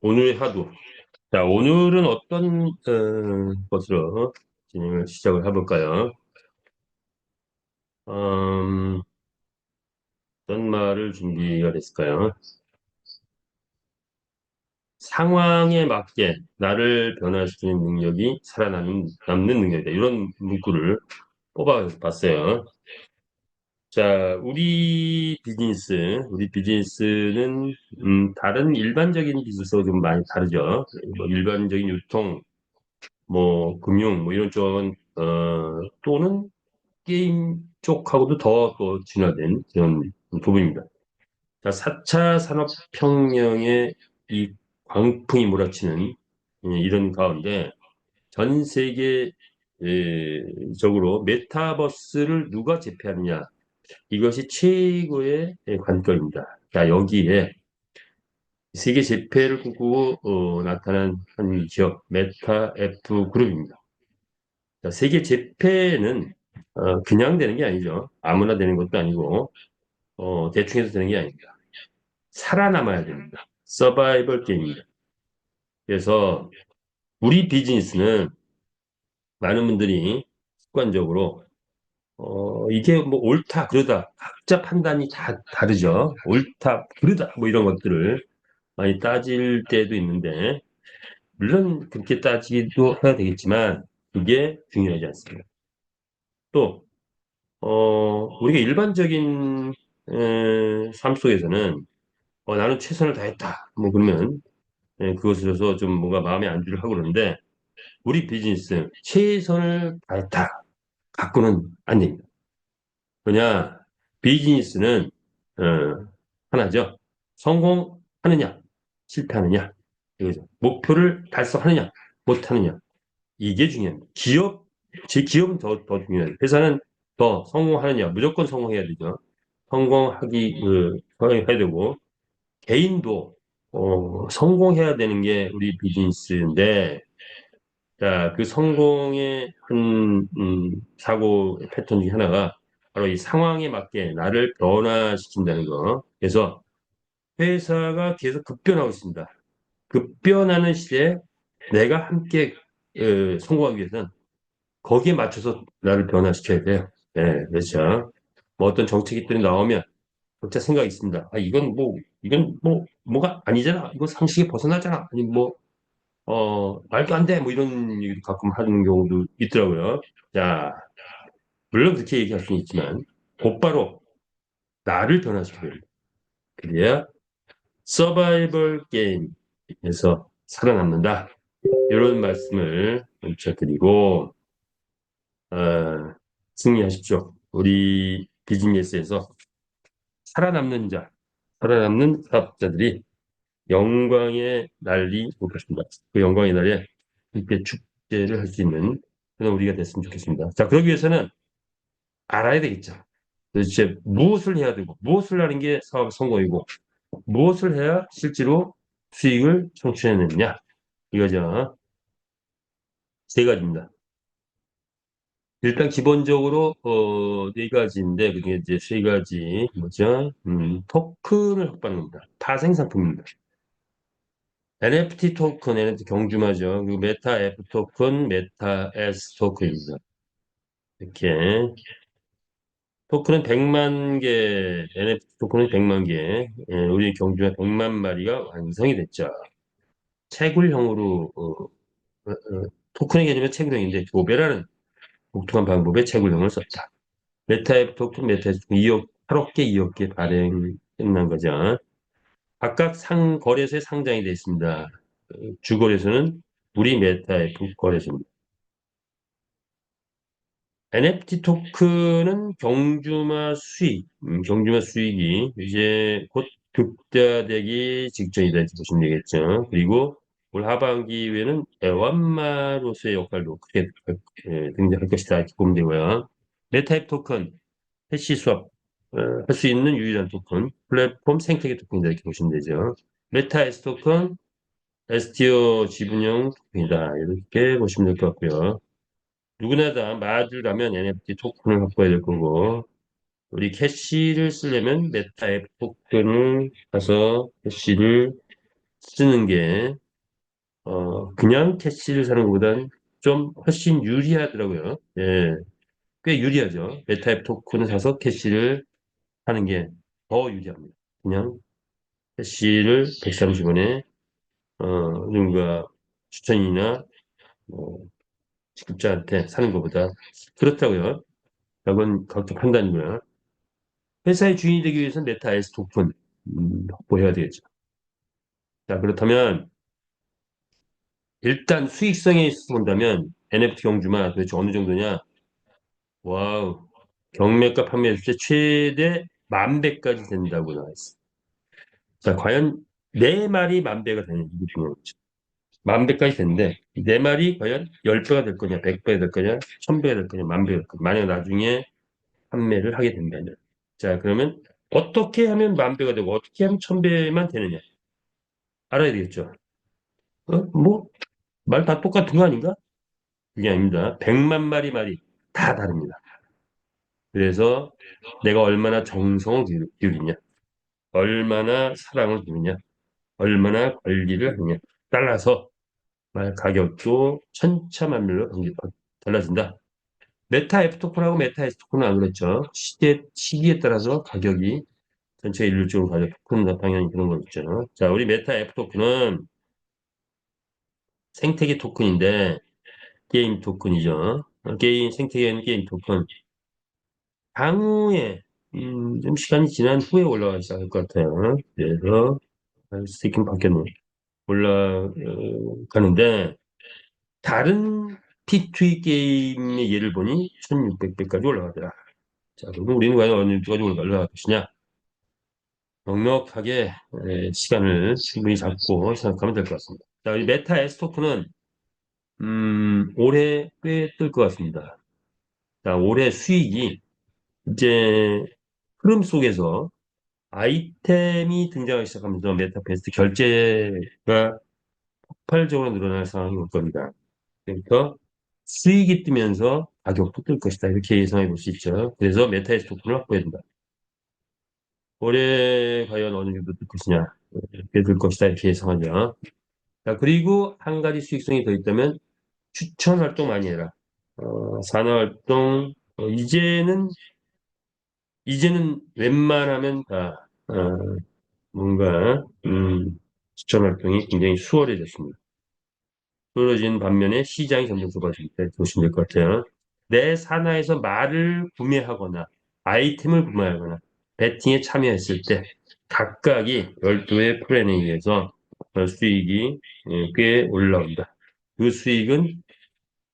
오늘의 하루. 자, 오늘은 어떤 것으로 진행을 시작을 해볼까요? 어떤 말을 준비가 됐을까요? 상황에 맞게 나를 변화시키는 능력이 남는 능력이다. 이런 문구를 뽑아봤어요. 자, 우리 비즈니스는 다른 일반적인 비즈니스와 좀 많이 다르죠. 뭐 일반적인 유통, 뭐 금융, 뭐 이런 쪽은 또는 게임 쪽하고도 더 또 진화된 그런 부분입니다. 자, 4차 산업혁명의 이 광풍이 몰아치는 이런 가운데 전 세계적으로 메타버스를 누가 제패하느냐 이것이 최고의 관건입니다. 자, 여기에 세계 제패를 꿈꾸고 나타난 한 기업 메타 F 그룹입니다. 자, 세계 재패는 그냥 되는 게 아니죠. 아무나 되는 것도 아니고 대충 해서 되는 게 아닙니다. 살아남아야 됩니다. 서바이벌 게임입니다. 그래서 우리 비즈니스는 많은 분들이 습관적으로 이게 뭐 옳다 그러다 각자 판단이 다 다르죠. 옳다 그러다 뭐 이런 것들을 많이 따질 때도 있는데 물론 그렇게 따지기도 해야 되겠지만 그게 중요하지 않습니다. 또 우리가 일반적인 삶 속에서는 나는 최선을 다했다. 뭐 그러면 그것으로서 좀 뭔가 마음의 안주를 하고 그러는데 우리 비즈니스 최선을 다했다. 갖고는 안 됩니다. 그냥 비즈니스는 어, 하나죠. 성공하느냐, 실패하느냐 이거죠. 목표를 달성하느냐, 못하느냐 이게 중요합니다. 제 기업은 더 중요해요. 회사는 더 성공하느냐, 무조건 성공해야 되죠. 성공해야 되고, 개인도, 성공해야 되는 게 우리 비즈니스인데, 자, 그 성공의 사고 패턴 중에 하나가 바로 이 상황에 맞게 나를 변화시킨다는 거. 그래서 회사가 계속 급변하고 있습니다. 급변하는 시대에 내가 함께 성공하기 위해서는 거기에 맞춰서 나를 변화시켜야 돼요. 네, 그렇죠. 뭐 어떤 정책들이 나오면 각자 생각이 있습니다. 뭐가 아니잖아. 이거 상식에 벗어나잖아. 아니, 말도 안 돼. 뭐 이런 얘기도 가끔 하는 경우도 있더라고요. 자, 물론 그렇게 얘기할 수는 있지만, 곧바로 나를 변화시켜야 돼요. 그래야 서바이벌 게임에서 살아남는다. 이런 말씀을 먼저 드리고, 어, 승리하십시오. 우리 비즈니스에서 살아남는 자, 살아남는 사업자들이 영광의 날이 올 것입니다. 그 영광의 날에 이렇게 축제를 할 수 있는 그런 우리가 됐으면 좋겠습니다. 자, 그러기 위해서는 알아야 되겠죠. 도대체 무엇을 해야 되고, 무엇을 하는 게 사업 성공이고, 무엇을 해야 실제로 수익을 창출해내느냐. 이거죠. 세 가지입니다. 일단 기본적으로 네 가지인데 그게 이제 세 가지 뭐죠? 토큰을 확보하는 겁니다. 파생상품입니다. NFT 토큰, NFT 경주마죠. 그리고 메타 F 토큰, 메타 S 토큰입니다. 이렇게 토큰은 100만 개, NFT 토큰은 100만 개, 우리 경주마 100만 마리가 완성이 됐죠. 채굴형으로 토큰의 개념은 채굴형인데 교배라는 독특한 방법의 채굴형을 썼다. 메타앱 토큰, 메타앱 토큰 2억, 8억 개, 2억 개 발행 끝난 거죠. 각각 거래소에 상장이 되어 있습니다. 주거래소는 우리 메타앱 거래소입니다. NFT 토큰은 경주마 수익이 이제 곧 극대화되기 직전이다 이렇게 보시면 되겠죠. 그리고 올 하반기에는 애완마로서의 역할도 크게 등장할 것이다 이렇게 보면 되고요. 메타앱 토큰 해시 수업 할 수 있는 유일한 토큰, 플랫폼 생태계 토큰이다 이렇게 보시면 되죠. 메타 S 토큰, STO 지분형 토큰이다 이렇게 보시면 될 것 같고요. 누구나 다 마을 가면 NFT 토큰을 확보해야 될 거고, 우리 캐시를 쓰려면 메타 앱 토큰을 가서 캐시를 쓰는 게 그냥 캐시를 사는 것보다는 좀 훨씬 유리하더라고요. 예, 꽤 유리하죠. 메타앱 토큰을 사서 캐시를 하는 게 더 유리합니다. 그냥 캐시를 130원에 누군가 추천이나 뭐 직급자한테 사는 것보다 그렇다고요. 그건 각자 판단이고요. 회사의 주인이 되기 위해서는 메타 S 토큰 확보해야 되겠죠. 자, 그렇다면 일단 수익성에 있어서 본다면 NFT 경주만 도대체 어느 정도냐? 와우. 경매가 판매 수제 최대 10,000배까지 된다고 나와 있어. 자, 과연 네 마리 10,000배가 되는지 중요한 거죠. 10,000배까지 되는데 네 마리 과연 10배가 될 거냐, 100배가 될 거냐, 1000배가 될 거냐, 10,000배가 될 거냐. 만약 나중에 판매를 하게 된다면. 자, 그러면 어떻게 하면 10,000배가 되고 어떻게 하면 1000배만 되느냐? 알아야 되겠죠. 뭐, 말 다 똑같은 거 아닌가? 그게 아닙니다. 100만 마리 말이 다 다릅니다. 그래서 내가 얼마나 정성을 기울이냐, 얼마나 사랑을 기울이냐, 얼마나 관리를 하느냐 따라서 말 가격도 천차만별로 달라진다. 메타 F 토큰하고 메타 S 토큰은 안 그렇죠. 시기에 따라서 가격이 전체 일률적으로 가격 토큰 방향이 그런 거 있죠. 자, 우리 메타 F 토큰은 생태계 토큰인데 게임 토큰이죠. 생태계는 게임 토큰. 향후에 좀 시간이 지난 후에 올라가기 시작할 것 같아요. 그래서 스테이킹 바뀌었네. 올라가는데 다른 P2E 게임의 예를 보니 1600배까지 올라가더라. 자, 그럼 우리는 과연 어느 정도까지 올라갈 것이냐? 넉넉하게 시간을 충분히 잡고 생각하면 될 것 같습니다. 자, 이 메타 S 토큰은 올해 꽤 뜰 것 같습니다. 자, 올해 수익이 이제 흐름 속에서 아이템이 등장하기 시작하면서 메타버스 결제가 폭발적으로 늘어날 상황이 올 겁니다. 그러니까 수익이 뜨면서 가격도 뜰 것이다. 이렇게 예상해 볼 수 있죠. 그래서 메타에스 토큰을 확보해야 된다. 올해 과연 어느 정도 뜰 것이냐. 이렇게 들 것이다. 이렇게 예상하죠. 자, 그리고 한 가지 수익성이 더 있다면 추천 활동 많이 해라. 산업 활동, 이제는 웬만하면 다, 뭔가 추천 활동이 굉장히 수월해졌습니다. 수월해진 반면에 시장이 점점 좁아질 때 보시면 될 것 같아요. 내 산하에서 말을 구매하거나 아이템을 구매하거나 배팅에 참여했을 때 각각이 별도의 플랜에 의해서 수익이 꽤 올라온다. 그 수익은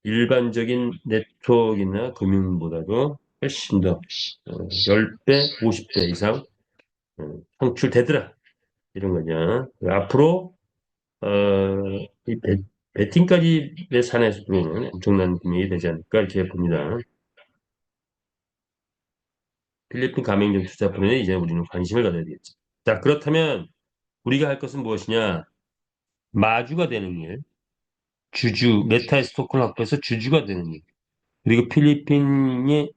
일반적인 네트워크나 금융보다도 훨씬 더 10배, 50배 이상 창출되더라. 이런 거냐. 앞으로 어, 이 배팅까지 내 산에서 들어오면 엄청난 금액이 되지 않을까 이렇게 봅니다. 필리핀 가맹점 투자 플랜에 이제 우리는 관심을 가져야 되겠죠. 자, 그렇다면 우리가 할 것은 무엇이냐? 마주가 되는 일, 메타의 토큰을 확보해서 주주가 되는 일. 그리고 필리핀이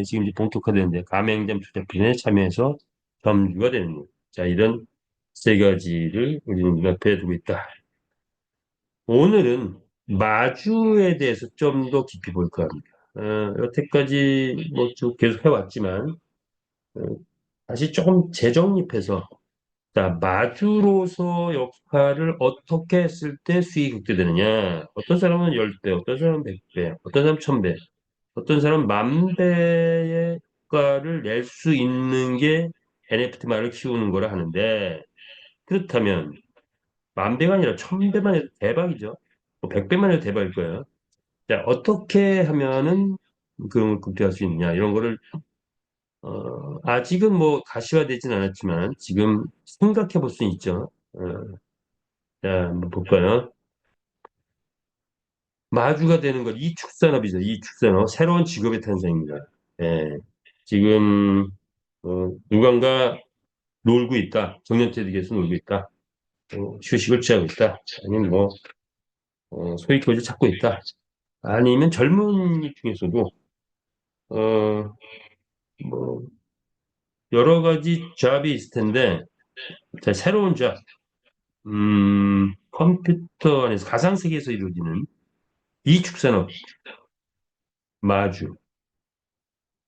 지금 이제 본격화되는데 가맹점 투자 플랜에 참여해서 점주가 되는 일. 자, 이런 세 가지를 우리는 눈앞에 두고 있다. 오늘은 마주에 대해서 좀 더 깊이 볼까 합니다. 여태까지 뭐 쭉 계속 해왔지만 어, 다시 조금 재정립해서 자, 마주로서 역할을 어떻게 했을 때 수익이 극대되느냐. 어떤 사람은 10배, 어떤 사람은 100배, 어떤 사람은 1000배, 어떤 사람은 10,000배의 효과를 낼 수 있는 게 NFT 말을 키우는 거라 하는데 그렇다면 10,000배가 아니라 1,000배만 해도 대박이죠. 뭐 100배만 해도 대박일 거예요. 자, 어떻게 하면은 그 극대화할 수 있느냐 이런 거를 아직은 뭐 가시화되진 않았지만 지금 생각해 볼 수 있죠. 자, 한번 볼까요? 마주가 되는 것 이축산업이죠. 이축산업 새로운 직업의 탄생입니다. 예, 지금 누군가 놀고 있다. 정년퇴직에서 놀고 있다. 휴식을 취하고 있다. 아니면 뭐 소액거주 찾고 있다. 아니면 젊은이 중에서도 어, 뭐 여러 가지 잡이 있을 텐데 자, 새로운 잡, 컴퓨터 안에서 가상세계에서 이루어지는 이축산업, 마주.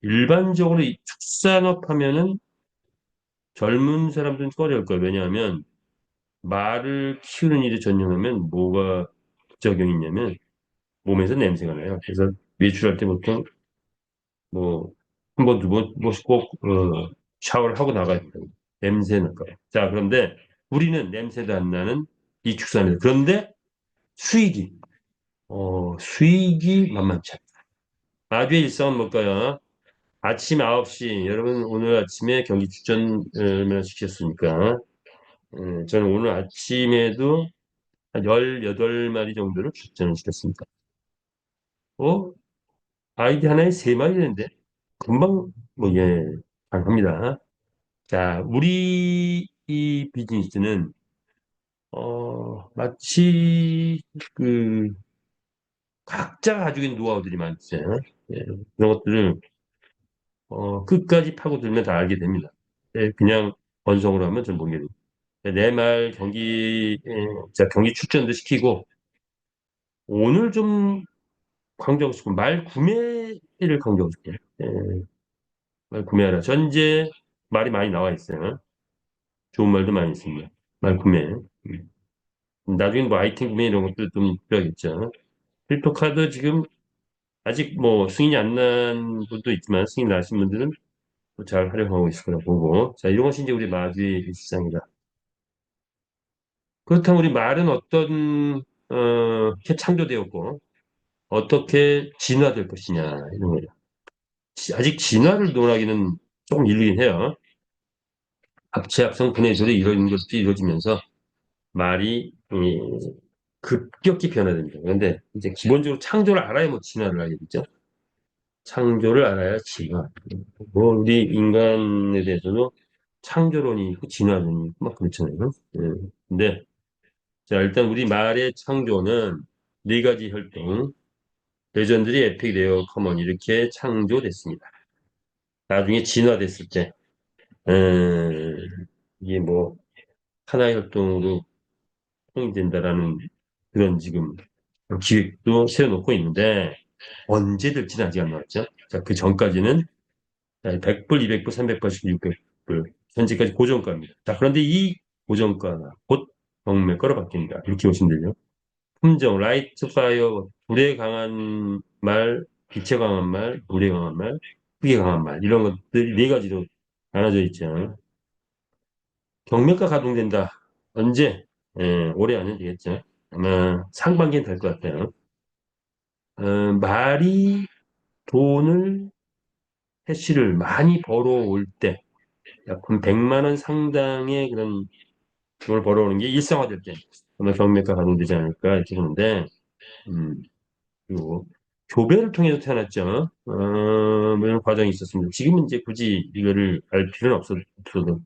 일반적으로 이 축산업 하면은 젊은 사람들은 꺼려할 거예요. 왜냐하면 말을 키우는 일에 전념하면 뭐가 부작용이 있냐면 몸에서 냄새가 나요. 그래서 외출할 때 보통 뭐 한 번, 두 번, 뭐씩 꼭 샤워를 하고 나가야 돼요. 냄새 날까요. 자, 그런데 우리는 냄새도 안 나는 이 축산입니다. 그런데 수익이 수익이 만만치 않다. 마주의 일상은 뭘까요? 아침 9시, 여러분 오늘 아침에 경기 출전 얼마나 시켰습니까? 저는 오늘 아침에도 한 18마리 정도를 출전을 시켰습니다. 어? 아이디 하나에 3마리 되는데? 금방, 뭐, 예, 가능합니다. 자, 우리 이 비즈니스는, 마치, 각자가 가지고 있는 노하우들이 많죠. 예, 그런 것들을, 끝까지 파고들면 다 알게 됩니다. 예, 그냥 번성으로 하면 전 모르겠네요. 내 말 자, 경기 출전도 시키고, 오늘 좀 강조하고 싶은 말 구매를 강조하고 싶어요. 예, 말 구매하라. 전제 말이 많이 나와 있어요. 좋은 말도 많이 있습니다. 말 구매. 나중에 뭐 아이템 구매 이런 것도 좀 필요하겠죠. 크립토 카드 지금 아직 뭐 승인이 안 난 분도 있지만 승인 나신 분들은 또잘 활용하고 있을 거라고 보고. 자, 이런 것이 이제 우리 마주의 시장이다. 그렇다면 우리 말은 어떻게 창조되었고 어떻게 진화될 것이냐 이런 거죠. 아직 진화를 논하기는 조금 이르긴 해요. 합체, 합성, 분해, 조리 이런 것들이 이루어지면서 말이 급격히 변화됩니다. 그런데 이제 기본적으로 창조를 알아야 뭐 진화를 하겠죠. 창조를 알아야 진화. 뭐 우리 인간에 대해서도 창조론이 있고 진화론이 있고 막 그렇잖아요. 근데 자 일단 우리 말의 창조는 네 가지 혈통, 레전드리, 에픽, 레어, 커먼 이렇게 창조됐습니다. 나중에 진화됐을 때 이게 뭐 하나의 활동으로 통일된다라는 그런 지금 기획도 세워놓고 있는데 언제 될지는 아직 안 나왔죠. 자, 그 전까지는 100불, 200불, 300불, 600불 현재까지 고정가입니다. 자, 그런데 이 고정가가 곧 경매가로 바뀝니다. 이렇게 보시면 되죠. 품종, 라이트 파이어, 불에 강한 말, 빛에 강한 말, 물에 강한 말, 크게 강한 말 이런 것들이 네 가지로 나눠져 있죠. 경매가 가동된다. 언제? 올해 안에 되겠죠. 아마 상반기엔 될 것 같아요. 말이 돈을, 캐시를 많이 벌어올 때, 약 한 100만 원 상당의 그런 돈을 벌어오는 게 일상화될 때, 아마 경매가 가동되지 않을까 이렇게 보는데, 그리고 교배를 통해서 태어났죠. 뭐 이런 과정이 있었습니다. 지금은 이제 굳이 이거를 알 필요는 없어도,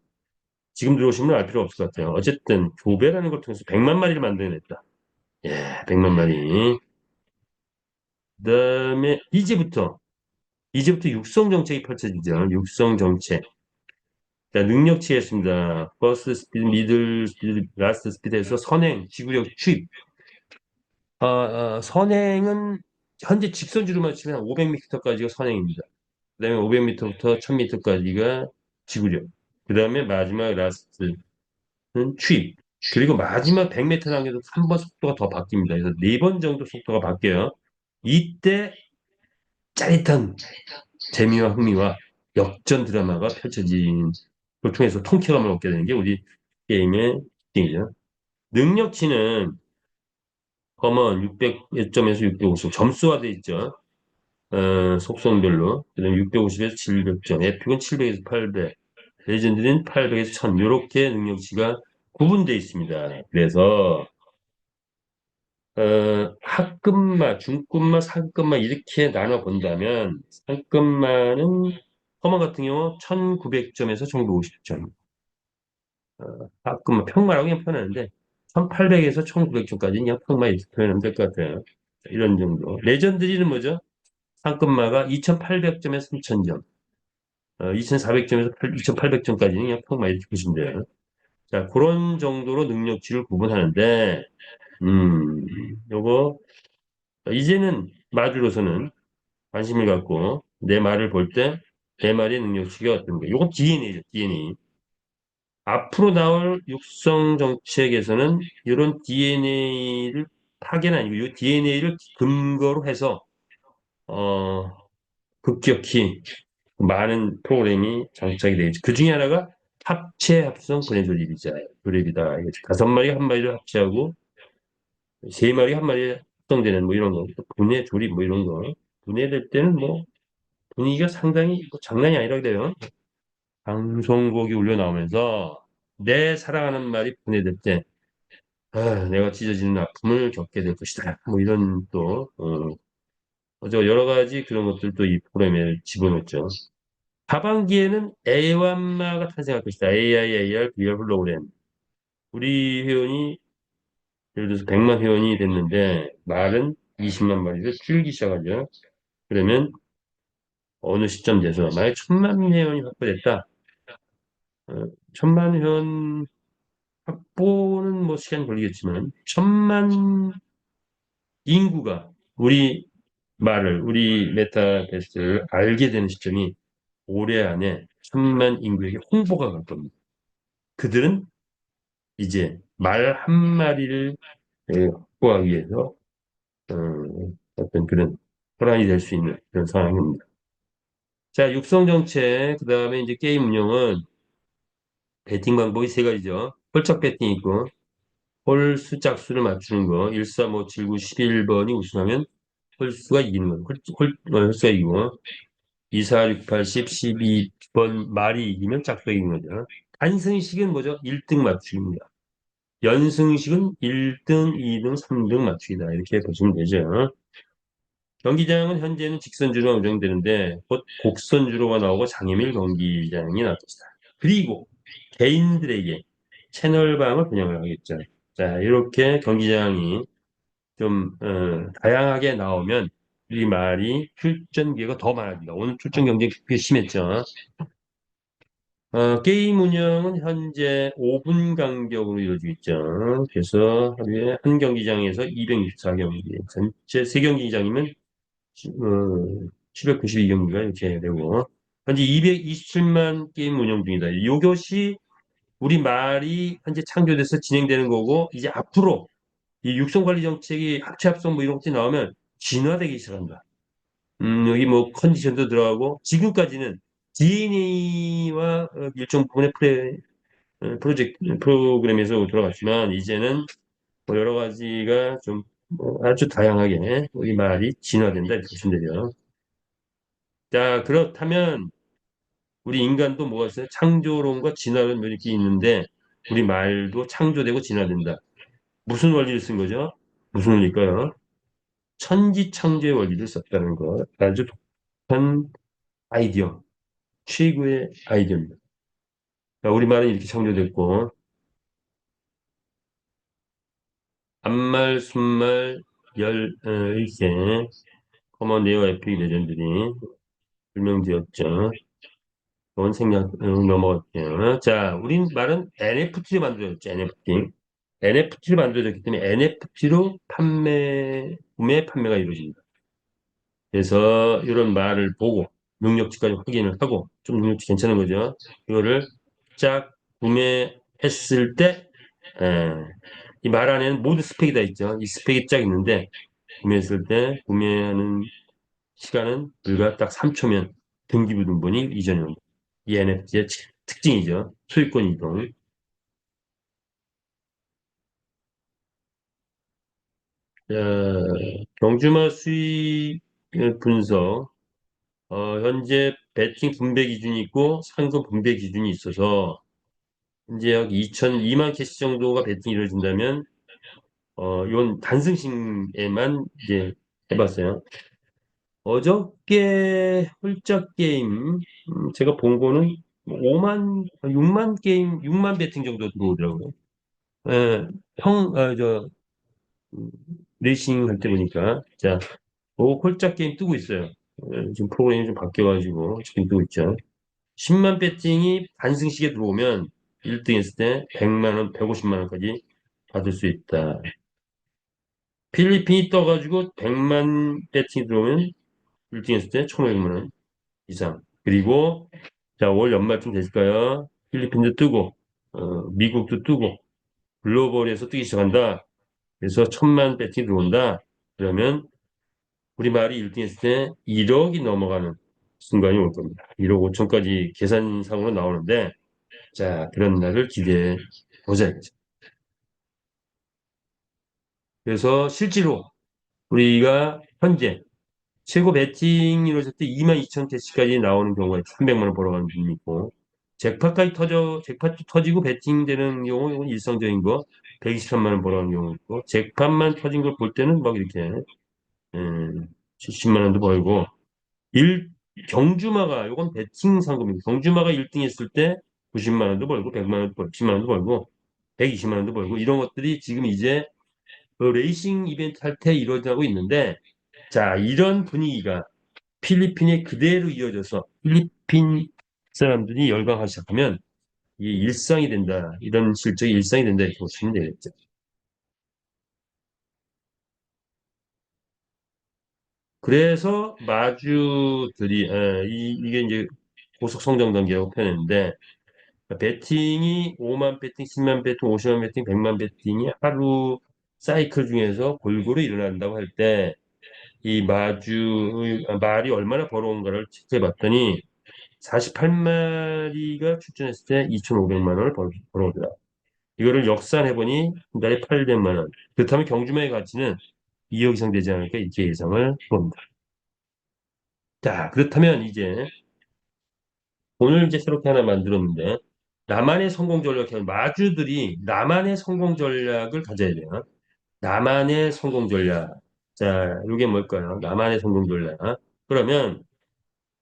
지금 들어오시면 알 필요 없을 것 같아요. 어쨌든 교배라는 걸 통해서 100만 마리를 만들어냈다. 예, 100만 마리. 그다음에 이제부터 육성 정책이 펼쳐지죠. 육성 정책. 자, 능력치겠습니다. 버스 스피드, 미들 스피드, 라스트 스피드에서 선행, 지구력 추입. 선행은 현재 직선주로만 치면 500m까지가 선행입니다. 그다음에 500m부터 1000m까지가 지구력. 그다음에 마지막 라스트는 추입. 그리고 마지막 100m 단계도 한 번 속도가 더 바뀝니다. 그래서 네 번 정도 속도가 바뀌어요. 이때 짜릿한 재미와 흥미와 역전 드라마가 펼쳐진 걸 통해서 통쾌감을 얻게 되는 게 우리 게임의 특징이죠. 능력치는 검은 600점에서 650 점수화돼 있죠. 속성별로. 그다음에 650에서 700점, 에픽은 700에서 800, 레전드는 800에서 1000 이렇게 능력치가 구분되어 있습니다. 그래서 학급마, 중급마, 상급마 이렇게 나눠 본다면 상급마는 커먼 같은 경우 1900점에서 1950점. 학급마 평마라고 그냥 표현하는데 1800에서 1900점까지 그냥 평마 이렇게 표현하면 될 것 같아요. 이런 정도. 레전드리는 뭐죠? 상급마가 2800점에서 3000점, 2400점에서 2800점까지는 그냥 평마 이렇게 보시면 돼요. 자, 그런 정도로 능력치를 구분하는데, 요거, 이제는 말로서는 관심을 갖고 내 말을 볼 때 내 말의 능력치가 어떤가. 요건 DNA죠, DNA. 앞으로 나올 육성 정책에서는 이런 DNA를 파괴는 아니고 이 DNA를 근거로 해서 어, 급격히 많은 프로그램이 장착이 되겠죠. 그 중에 하나가 합체 합성 분해조립이자 조립이다. 이거죠. 다섯 마리가 한 마리를 합체하고 세 마리가 한 마리에 합성되는 뭐 이런 거, 또 분해 조립 뭐 이런 거. 분해될 때는 뭐 분위기가 상당히 뭐 장난이 아니라 그래요. 방송국이 울려 나오면서 내 사랑하는 말이 분해될 때 내가 찢어지는 아픔을 겪게 될 것이다. 뭐 이런 또 저 여러 가지 그런 것들도 이 프로그램에 집어넣었죠. 하반기에는 A완마가 탄생할 것이다. AI, AR, VR 홀로그램. 우리 회원이 예를 들어서 100만 회원이 됐는데 말은 20만 마리를 줄기 시작하죠. 그러면 어느 시점 돼서 만약 1000만 회원이 확보됐다. 어, 1000만 회원 확보는 뭐 시간이 걸리겠지만 1000만 인구가 우리 메타베이스를 알게 되는 시점이 올해 안에 1000만 인구에게 홍보가 갈 겁니다. 그들은 이제 말 한 마리를 확보하기 위해서 어떤 그런 호란이 될 수 있는 그런 상황입니다. 자, 육성 정책, 그 다음에 이제 게임 운영은 배팅 방법이 세 가지죠. 홀짝 배팅 있고, 홀수 짝수를 맞추는 거, 1, 3, 5, 7, 9, 11번이 우승하면 홀수가 이기는 거, 홀수가 이기고, 2, 4, 6, 8, 10, 12번 말이 이기면 짝수가 이기는 거죠. 단승식은 뭐죠? 1등 맞추기입니다. 연승식은 1등, 2등, 3등 맞추기다. 이렇게 보시면 되죠. 경기장은 현재는 직선주로만 운영되는데 곧 곡선주로가 나오고 장애밀 경기장이 나올 것이다. 그리고 개인들에게 채널방을 분양을 하겠죠. 자, 이렇게 경기장이 좀 다양하게 나오면 이 말이 출전 기회가 더 많아집니다. 오늘 출전 경쟁이 꽤 심했죠. 게임 운영은 현재 5분 간격으로 이루어지고 있죠. 그래서 하루에 한 경기장에서 264경기, 전체 세 경기장이면 792경기가 이렇게 되고, 현재 227만 게임 운영 중이다. 이것이 우리 말이 현재 창조돼서 진행되는 거고, 이제 앞으로 이 육성관리 정책이 합체 합성 뭐 이런 것이 나오면 진화되기 시작한다. 여기 뭐 컨디션도 들어가고, 지금까지는 DNA와 일정 부분의 프로그램에서 들어갔지만, 이제는 뭐 여러 가지가 좀뭐 아주 다양하게 우리 말이 진화된다 이렇게 보시면 돼요. 자, 그렇다면 우리 인간도 뭐가 있어요? 창조론과 진화론 이렇게 있는데 우리 말도 창조되고 진화된다. 무슨 원리를 쓴 거죠? 무슨 원리일까요? 천지창조의 원리를 썼다는 거. 아주 독특한 아이디어, 최고의 아이디어입니다. 자, 우리 말은 이렇게 창조됐고 반말, 순말, 일세, 커먼, 네어, 에픽, 레전들이 불명지었죠. 그건 생략 넘어갈게요. 자, 우린 말은 NFT를 만들어졌죠. NFT. NFT를 만들어졌기 때문에 NFT로 구매, 판매가 이루어집니다. 그래서 이런 말을 보고 능력치까지 확인을 하고 좀 능력치 괜찮은 거죠. 이거를 쫙 구매했을 때, 이 말 안에는 모두 스펙이 다 있죠. 이 스펙이 쫙 있는데 구매했을 때 구매하는 시간은 불과 딱 3초면 등기부등본이 이전이 옵니다. 이 NFT의 특징이죠. 소유권 이동. 경주마 수익 분석. 현재 배팅 분배 기준이 있고 상금 분배 기준이 있어서 이제 약 2만 캐시 정도가 배팅이 이루어진다면 이건 단승식에만 이제 해봤어요. 어저께 홀짝 게임 제가 본 거는 6만 게임, 6만 배팅 정도 들어오더라고요. 예, 음, 레이싱 할 때 보니까 자, 홀짝 게임 뜨고 있어요. 지금 프로그램이 좀 바뀌어가지고 지금 뜨고 있죠. 10만 배팅이 단승식에 들어오면 1등 했을 때 100만 원, 150만 원까지 받을 수 있다. 필리핀이 떠가지고 100만 배팅이 들어오면 1등 했을 때 1,500만 원 이상. 그리고 자, 올 연말쯤 됐을까요? 필리핀도 뜨고 미국도 뜨고 글로벌에서 뜨기 시작한다. 그래서 1,000만 배팅이 들어온다. 그러면 우리말이 1등 했을 때 1억이 넘어가는 순간이 올 겁니다. 1억 5천까지 계산상으로 나오는데 자, 그런 날을 기대해 보자. 그래서 실제로 우리가 현재 최고 배팅이 이루어질 때 22,000 캐시까지 나오는 경우가 300만 원 벌어가는 분이 있고 잭팟도 터지고 배팅되는 경우 이건 일상적인 거 123만 원 벌어가는 경우 있고 잭팟만 터진 걸 볼 때는 막 이렇게 70만 원도 벌고 일 경주마가 이건 배팅 상금입니다. 경주마가 1등 했을 때 90만 원도 벌고 100만 원도 벌고 10만 원도 벌고 120만 원도 벌고 이런 것들이 지금 이제 그 레이싱 이벤트 할 때 이루어지고 있는데 자 이런 분위기가 필리핀에 그대로 이어져서 필리핀 사람들이 열광하기 시작하면 이게 일상이 된다. 이런 실적이 일상이 된다. 이렇게 보시면 되겠죠. 그래서 마주들이 이게 이제 고속 성장 단계라고 표현했는데 배팅이 5만 배팅, 10만 배팅, 50만 배팅, 100만 배팅이 하루 사이클 중에서 골고루 일어난다고 할 때 이 말이 얼마나 벌어온가를 체크해 봤더니 48마리가 출전했을 때 2,500만 원을 벌어오더라. 이거를 역산해보니 한 달에 800만 원. 그렇다면 경주마의 가치는 2억 이상 되지 않을까 이렇게 예상을 봅니다. 자, 그렇다면 이제 오늘 이제 새롭게 하나 만들었는데 나만의 성공 전략, 마주들이 나만의 성공 전략을 가져야 돼요. 나만의 성공 전략. 자, 이게 뭘까요? 나만의 성공 전략. 그러면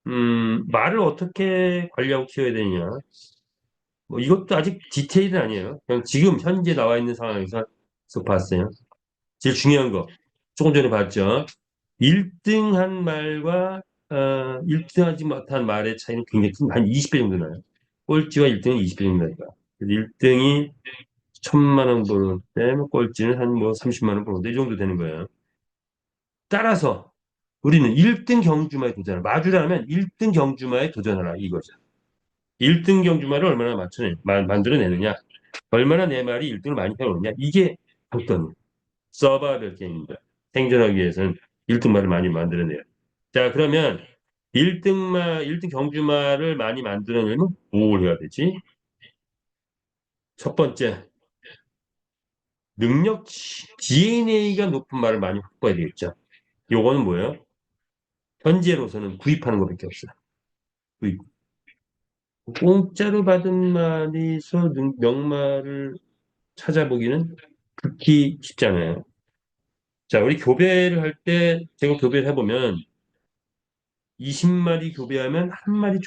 말을 어떻게 관리하고 키워야 되느냐? 뭐 이것도 아직 디테일은 아니에요. 그냥 지금 현재 나와 있는 상황에서 봤어요. 제일 중요한 거. 조금 전에 봤죠. 1등한 말과 1등하지 못한 말의 차이는 굉장히 큰, 한 20배 정도 나요. 꼴찌와 1등은 20배 정도 나니까. 1등이 1,000만 원 버는데 꼴찌는 한 뭐 30만 원 버는데 이 정도 되는 거예요. 따라서 우리는 1등 경주마에 도전하라. 마주라면 1등 경주마에 도전하라 이거죠. 1등 경주마를 얼마나 만들어내느냐. 얼마나 내 말이 1등을 많이 해오느냐. 이게 관건이에요. 서바이벌 게임입니다. 생존하기 위해서는 1등 말을 많이 만들어내요. 자, 그러면 1등 경주말을 많이 만들어내면 뭘 해야 되지? 첫 번째, 능력 DNA가 높은 말을 많이 확보해야 되겠죠. 요거는 뭐예요? 현재로서는 구입하는 것밖에 없어요. 구입. 공짜로 받은 말에서 명말을 찾아보기는 극히 쉽잖아요. 자, 우리 교배를 할 때, 제가 교배를 해보면, 20마리 교배하면 한 마리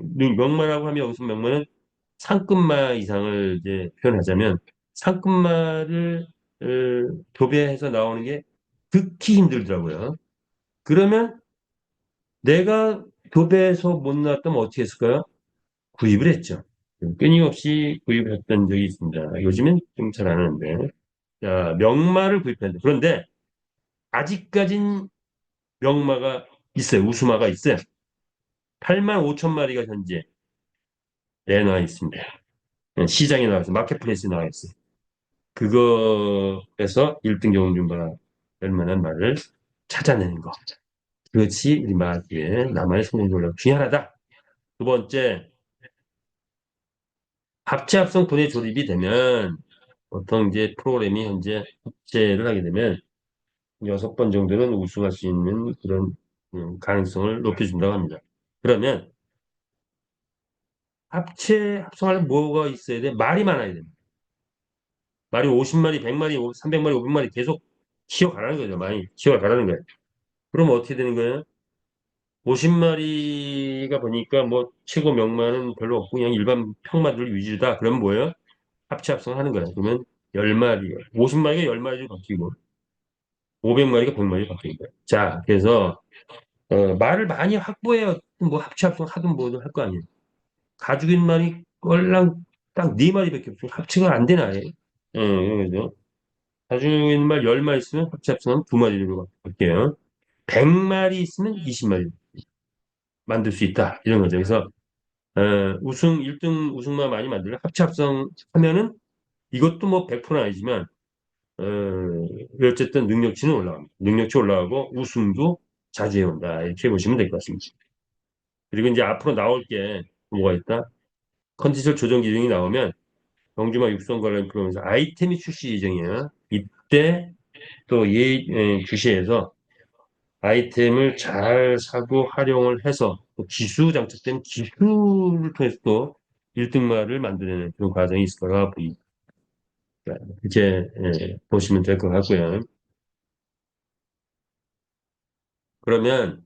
명마라고 하면 여기서 명마는 상급마 이상을 이제 표현하자면 상급마를 교배해서 나오는 게 극히 힘들더라고요. 그러면 내가 교배해서 못 나왔다면 어떻게 했을까요? 구입을 했죠. 끊임없이 구입을 했던 적이 있습니다. 요즘엔 좀 잘 안 하는데. 자, 명마를 구입했는데. 그런데 아직까진 명마가 있어요. 우수마가 있어요. 8만 5천 마리가 현재 내놔 있습니다. 시장에 나와서 마켓플레이스에 나와 있어요. 그거에서 1등 경주마 될 만한 말을 찾아내는 거. 그것이 우리 마주의 나만의 성공 전략 중에 하나다. 두 번째, 합체 합성 분해 조립이 되면 보통 이제 프로그램이 현재 합체를 하게 되면 6번 정도는 우승할 수 있는 그런 가능성을 높여준다고 합니다. 그러면 합성하려면 뭐가 있어야 돼? 말이 많아야 됩니다. 말이 50마리, 100마리, 300마리, 500마리 계속 키워가라는 거죠. 많이 키워가라는 거예요. 그러면 어떻게 되는 거예요? 50마리가 보니까 뭐 최고 명마는 별로 없고 그냥 일반 평마들 위주다. 그러면 뭐예요? 합체 합성하는 거예요. 그러면 10마리, 50마리가 10마리로 바뀌고 500마리가 100마리 바뀌는 거예요. 자, 그래서 말을 많이 확보해야 뭐 합체 합성 하든 뭐든 할 거 아니에요. 가죽 인말이 꼴랑 딱 네 마리밖에 없어요. 합치가 안 되나, 아예. 그죠? 가죽 인말 10마리 있으면 합치면 두 마리로 갈게요. 100마리 있으면 20마리 만들 수 있다. 이런 거죠. 그래서, 1등 우승만 많이 만들려 합체 합성 하면은 이것도 뭐 100%는 아니지만, 어, 어쨌든 능력치는 올라갑니다. 능력치 올라가고 우승도 자주 해온다. 이렇게 보시면 될 것 같습니다. 그리고 이제 앞으로 나올 게 뭐가 있다? 컨디션 조정 기능이 나오면 영주마 육성 관련 프로그램에서 아이템이 출시 예정이에요. 이때 또 주시에서 아이템을 잘 사고 활용을 해서 또 기수 장착된 기수를 통해서 또 1등마를 만드는 그런 과정이 있을 거라 보입니다. 이렇게 보시면 될 것 같고요. 그러면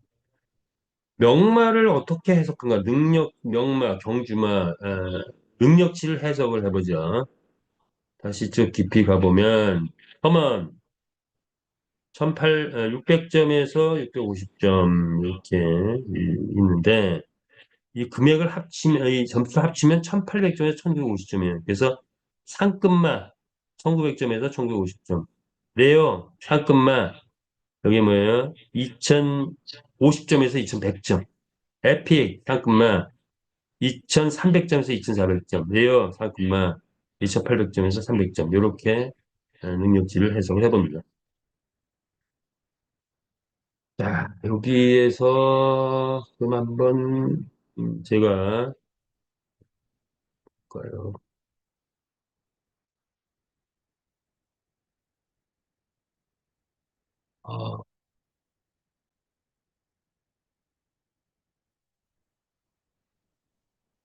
명마를 어떻게 해석한가? 능력, 명마, 경주마, 능력치를 해석을 해보죠. 다시 쭉 깊이 가보면, 험은 600점에서 650점 이렇게 있는데, 이 금액을 합치면, 이 점수 합치면 1800점에서 1950점이에요. 그래서 상급마 1900점에서 1950점. 레어 상급마, 여기 뭐예요? 2050점에서 2100점. 에픽 상급마 2300점에서 2400점, 레어 상품만 2800점에서 300점, 이렇게 능력치를 해석을 해봅니다. 자, 여기에서 그럼 한번 제가 볼까요? 어,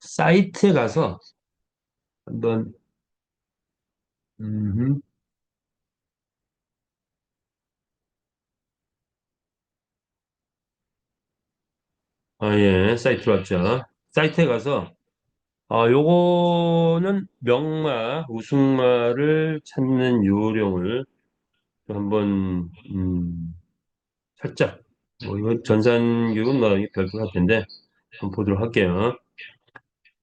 사이트에 가서 한번 음, 예, 사이트 왔죠. 사이트에 가서 요거는 명마, 우승마를 찾는 요령을 한번 살짝 이건 전산교육은 뭐 별도로 할 텐데 한번 보도록 할게요.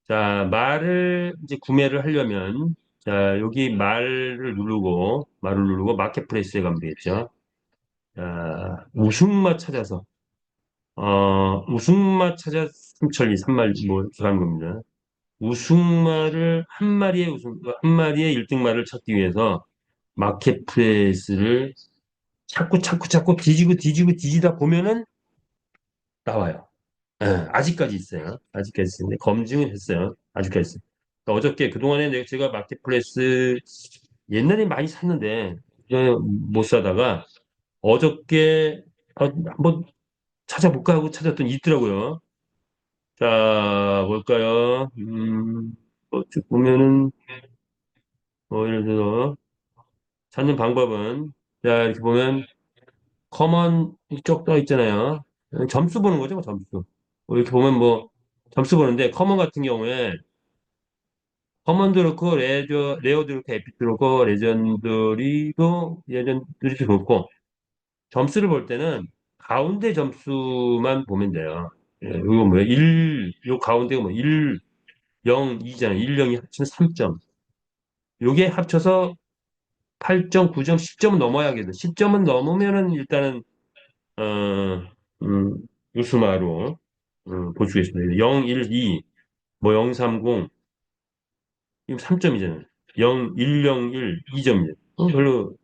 자, 말을 이제 구매를 하려면 자, 여기 말을 누르고 마켓플레이스에 가면 되겠죠. 자, 우승마 찾아서 우승마 찾아 삼천리 3마리 뭐 이렇게 가는 겁니다. 우승마를 한 마리의 1등마를 찾기 위해서 마켓플레이스를 자꾸 뒤지고 뒤지다 보면은 나와요. 예, 아직까지 있어요. 아직까지 있는데 검증을 했어요. 아직까지 있어요. 그러니까 어저께 그동안에 제가 마켓플레이스 옛날에 많이 샀는데 못 사다가 어저께 한번 찾아볼까 하고 찾았더니 있더라고요. 자, 뭘까요? 쭉 보면은 예를 들어 찾는 방법은 자 이렇게 보면 커먼 이쪽 떠 있잖아요. 점수 보는 거죠, 뭐 점수. 이렇게 보면 뭐 점수 보는데 커먼 같은 경우에 커먼도 그렇고 레어도 그렇고 에픽도 그렇고 레전드리도 그렇고 점수를 볼 때는 가운데 점수만 보면 돼요. 이거 뭐야? 요 가운데가 뭐 1, 0, 2잖아요. 1, 0이 합치면 3점. 요게 합쳐서 8점, 9점, 10점은 넘어야겠네. 10점은 넘으면은 일단은 어, 음, 우스마로 볼 수가 있습니다. 0, 1, 2, 뭐 0, 3, 0 이거 3점이잖아요. 0, 1, 0, 1, 2점이죠. 별로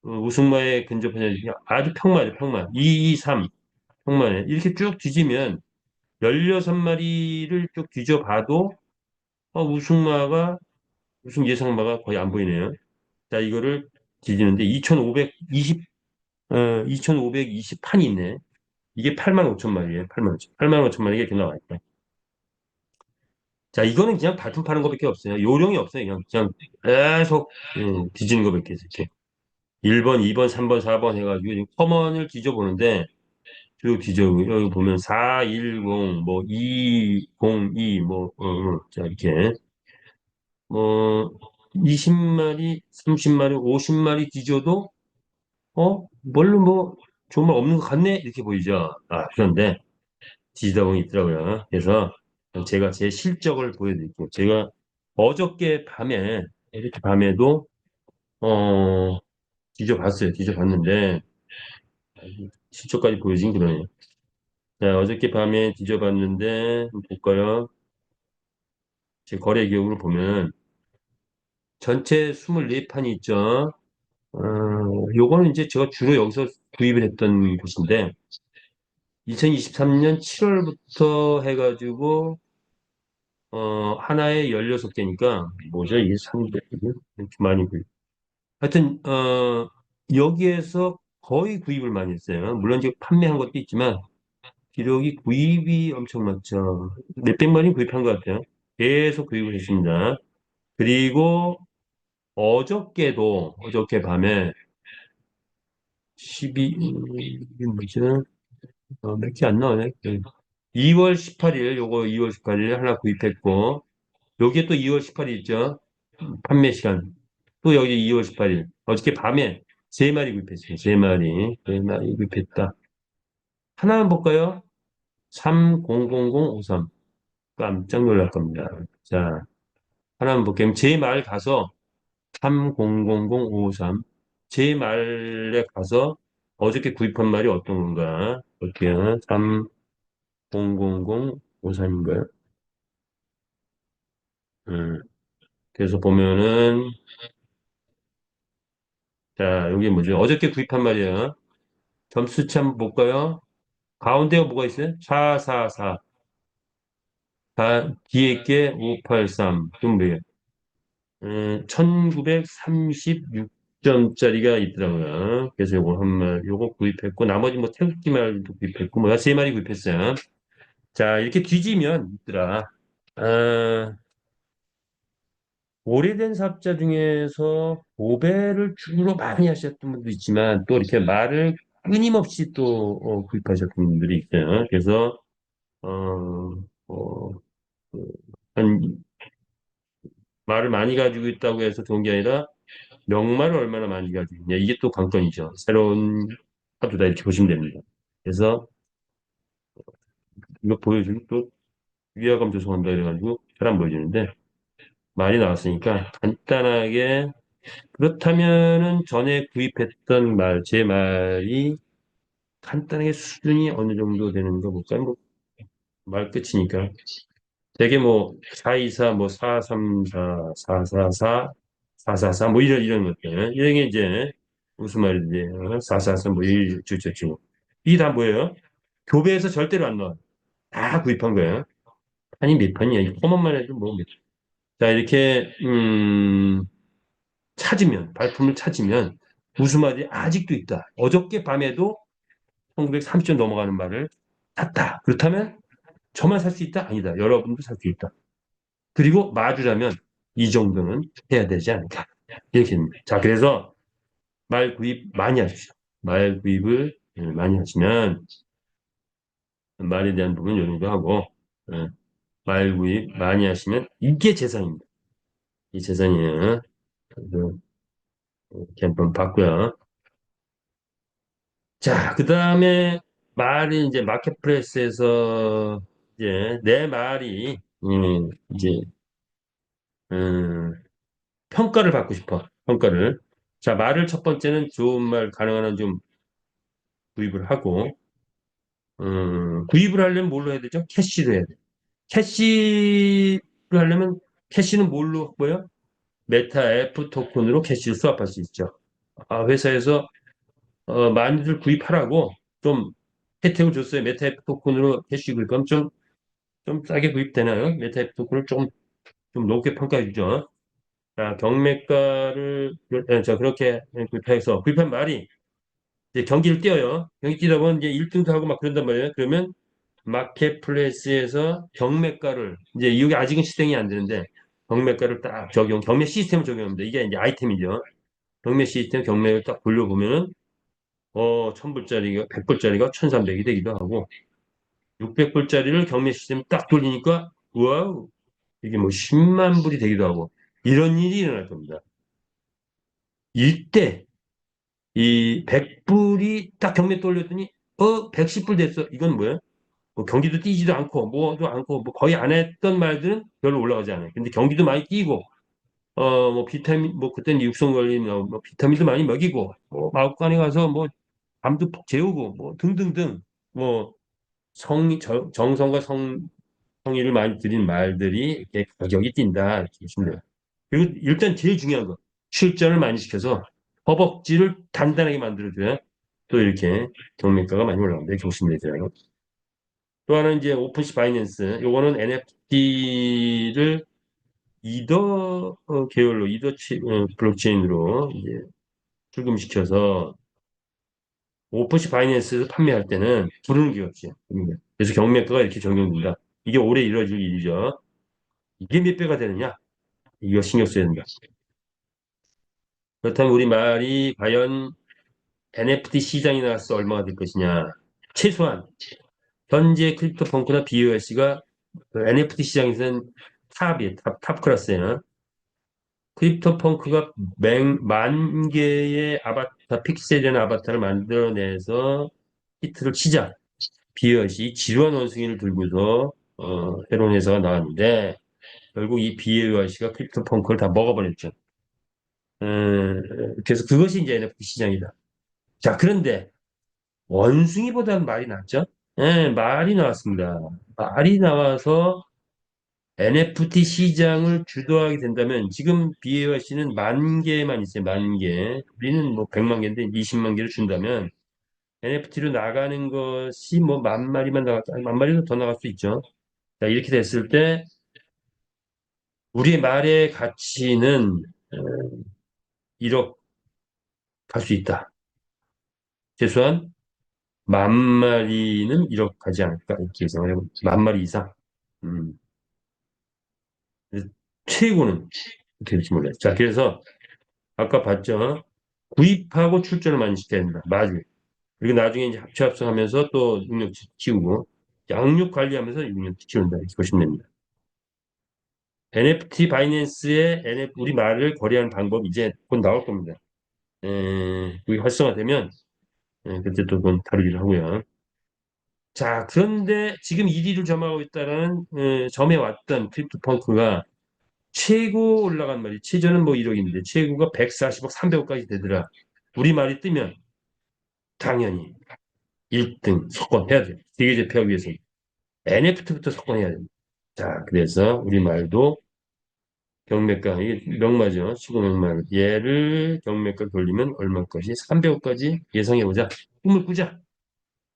우승마에 근접하지 아주 평마죠, 평마. 2, 2, 3 평마네. 이렇게 쭉 뒤지면 16마리를 쭉 뒤져봐도 우승 예상마가 거의 안 보이네요. 자, 이거를 뒤지는데 2,520 판이 있네. 이게 8만 5천 마리예요. 8만 5천 마리가 이렇게 나와 있다. 자, 이거는 그냥 발품 파는 것밖에 없어요. 요령이 없어요. 그냥 계속 뒤지는 것밖에 없어요. 이렇게 1번, 2번, 3번, 4번 해가지고 지금 커먼을 뒤져보는데 쭉 뒤져 여기 보면 410, 뭐 202, 뭐 자 이렇게 뭐 20마리, 30마리, 50마리 뒤져도 뭘로 뭐 정말 없는 것 같네 이렇게 보이죠. 그런데 뒤지다 보니 있더라고요. 그래서 제가 제 실적을 보여드릴게요. 제가 어저께 밤에, 이렇게 밤에도, 어, 뒤져봤어요. 뒤져봤는데, 실적까지 보여진 그러네요. 자, 어저께 밤에 뒤져봤는데, 한번 볼까요? 제 거래 기록을 보면, 전체 24판이 있죠. 어, 요거는 이제 제가 주로 여기서 구입을 했던 곳인데, 2023년 7월부터 해가지고, 하나에 16개니까, 뭐죠? 이게 300, 이렇게 많이 구입. 하여튼, 여기에서 거의 구입을 많이 했어요. 물론 이제 판매한 것도 있지만, 기록이 구입이 엄청 많죠. 몇백 마리 구입한 것 같아요. 계속 구입을 했습니다. 그리고 어저께 밤에 12, 이게 뭐죠? 몇 개 안 나오네. 2월 18일, 요거 2월 18일 하나 구입했고, 여기에 또 2월 18일 있죠? 판매 시간. 또 여기 2월 18일. 어저께 밤에 세 마리 구입했어요. 세 마리. 세 마리 구입했다. 하나만 볼까요? 300053. 깜짝 놀랄 겁니다. 자, 하나만 볼게요. 제 말 가서 300053. 제 말에 가서 어저께 구입한 말이 어떤 건가 볼게요. 300053인가요? 그래서 보면은, 자, 여기 뭐죠? 어저께 구입한 말이에요. 점수치 한번 볼까요? 가운데가 뭐가 있어요? 444. 뒤에 게 583. 그럼 뭐예요? 1936점짜리가 있더라고요. 그래서 요거 한 말, 요거 구입했고, 나머지 뭐 태극기 말도 구입했고, 뭐야, 세 마리 구입했어요. 자, 이렇게 뒤지면 있더라. 아, 오래된 사업자 중에서 보배를 주로 많이 하셨던 분도 있지만, 또 이렇게 말을 끊임없이 또 구입하셨던 분들이 있어요. 그래서, 어, 어, 그, 한 말을 많이 가지고 있다고 해서 좋은 게 아니라 명말을 얼마나 많이 가지고 있냐. 이게 또 관건이죠. 새로운 파도다 이렇게 보시면 됩니다. 그래서 이거 보여주면 또 위화감 조성한다 이래가지고 잘 안 보여주는데 말이 나왔으니까 간단하게 그렇다면은 전에 구입했던 말, 제 말이 간단하게 수준이 어느 정도 되는가 볼까요? 뭐말 끝이니까. 되게 뭐, 424, 뭐, 434, 444, 444, 뭐, 이런 것들. 이런 게 이제, 무슨 말인지, 444, 뭐, 저쪽. 이게 다 뭐예요? 교배에서 절대로 안 나와. 다 구입한 거예요. 판이 몇 판이야? 이 포만만 해도 뭐, 몇. 자, 이렇게, 발품을 찾으면, 무슨 말이 아직도 있다. 어저께 밤에도 1930점 넘어가는 말을 샀다. 그렇다면, 저만 살 수 있다? 아니다. 여러분도 살 수 있다. 그리고 마주라면 이 정도는 해야 되지 않을까. 이렇게 됩니다. 자, 그래서 말 구입 많이 하십시오. 말 구입을 많이 하시면 말에 대한 부분 요령도 하고 예, 말 구입 많이 하시면 이게 재산입니다. 이 재산이에요. 그래서 이렇게 한번 봤고요. 자, 그 다음에 말이 이제 마켓플레이스에서 이제 내 말이 이제 음, 평가를 받고 싶어. 평가를. 자, 말을 첫 번째는 좋은 말 가능한 한 좀 구입을 하고, 구입을 하려면 뭘로 해야 되죠? 캐시로 해야 돼. 캐시를 하려면, 캐시는 뭘로 뭐요? 메타 F 토큰으로 캐시를 수합할 수 있죠. 회사에서, 많이들 구입하라고 좀 혜택을 줬어요. 메타 F 토큰으로 캐시 구입하면 좀 싸게 구입되나요? 메타 F 토큰을 좀 높게 평가해 주죠. 자, 자, 그렇게 구입해서, 구입한 말이 이제 경기를 뛰어요. 경기 뛰다 보면 이제 1등도 하고 막 그런단 말이에요. 그러면 마켓플레이스에서 경매가를 이제 이게 아직은 시행이 안 되는데 경매가를 딱 경매 시스템을 적용합니다. 이게 이제 아이템이죠. 경매 시스템 경매를 딱 돌려보면은 1000불짜리가 100불짜리가 1300이 되기도 하고 600불짜리를 경매 시스템 딱 돌리니까 와우 이게 뭐 10만 불이 되기도 하고 이런 일이 일어날 겁니다. 이때 이 100불이 딱 경매 돌렸더니 110불 됐어. 이건 뭐야? 뭐 경기도 뛰지도 않고 뭐도 않고 뭐 거의 안 했던 말들은 별로 올라가지 않아요. 근데 경기도 많이 뛰고 뭐 비타민 뭐 그때는 육성 걸린 뭐 비타민도 많이 먹이고 뭐 마구간에 가서 뭐 밤도 푹 재우고 뭐 등등등 뭐 정성과 성의를 많이 들인 말들이 이렇게 가격이 뛴다 이렇게 보시면 돼요. 그리고 일단 제일 중요한 거 실전을 많이 시켜서 허벅지를 단단하게 만들어줘야 또 이렇게 경매가가 많이 올라갑니다. 이렇게 보시면 되죠. 또 하나는 이제 오픈시 바이낸스. 요거는 NFT를 이더 계열로 블록체인으로 이제 출금시켜서 오픈시 바이낸스에서 판매할 때는 부르는 게 없지. 그래서 경매가가 이렇게 적용된다. 이게 올해 이루어질 일이죠. 이게 몇 배가 되느냐? 이거 신경 써야 된다. 그렇다면 우리 말이 과연 NFT 시장이 나가서 얼마가 될 것이냐? 최소한 현재 크립토펑크나 BOS가 NFT 시장에서는 탑이에요. 탑 클래스예요. 크립토펑크가 만 개의 아바타, 픽셀이라는 아바타를 만들어내서 히트를 치자. 비엇이 지루한 원숭이를 들고서 새로운 회사가 나왔는데 결국 이 비엇이가 크립토펑크를 다 먹어버렸죠. 그래서 그것이 이제 NFT 시장이다. 자, 그런데 원숭이보다는 말이 낫죠? 예, 말이 나왔습니다. 말이 나와서 NFT 시장을 주도하게 된다면 지금 BAYC는 만 개만 있어요. 만 개. 우리는 뭐 100만 개인데 20만 개를 준다면 NFT로 나가는 것이 뭐 만 마리만 나갔다. 만 마리도 더 나갈 수 있죠. 자, 이렇게 됐을 때 우리의 말의 가치는 1억 갈 수 있다. 최소한 만 마리는 1억 가지 않을까 이렇게 예상을 해봅니다. 만 마리 이상. 음. 그래서 최고는 어떻게 될지 몰라요. 자, 그래서 아까 봤죠? 구입하고 출전을 많이 시켜야 된다. 맞아요. 그리고 나중에 이제 합체합성하면서 또 능력 키우고 양육 관리하면서 능력 키운다. 이렇게 보시면 됩니다. NFT 바이낸스의 우리 말을 거래하는 방법 이제 곧 나올 겁니다. 그게 활성화되면 그때 또 그건 다루기로 하고요. 자, 그런데 지금 1위를 점하고 있다라는 점에 왔던 크립토펑크가 최고 올라간 말이 최저는 뭐 1억인데 최고가 140억, 300억까지 되더라. 우리 말이 뜨면 당연히 1등 석권해야 돼요. 세계 제패하기 위해서 NFT부터 석권해야 됩니다. 자, 그래서 우리 말도 경매가 이게 명마죠. 시고 명마. 얘를 경매가 돌리면 얼마까지? 300억까지 예상해보자. 꿈을 꾸자.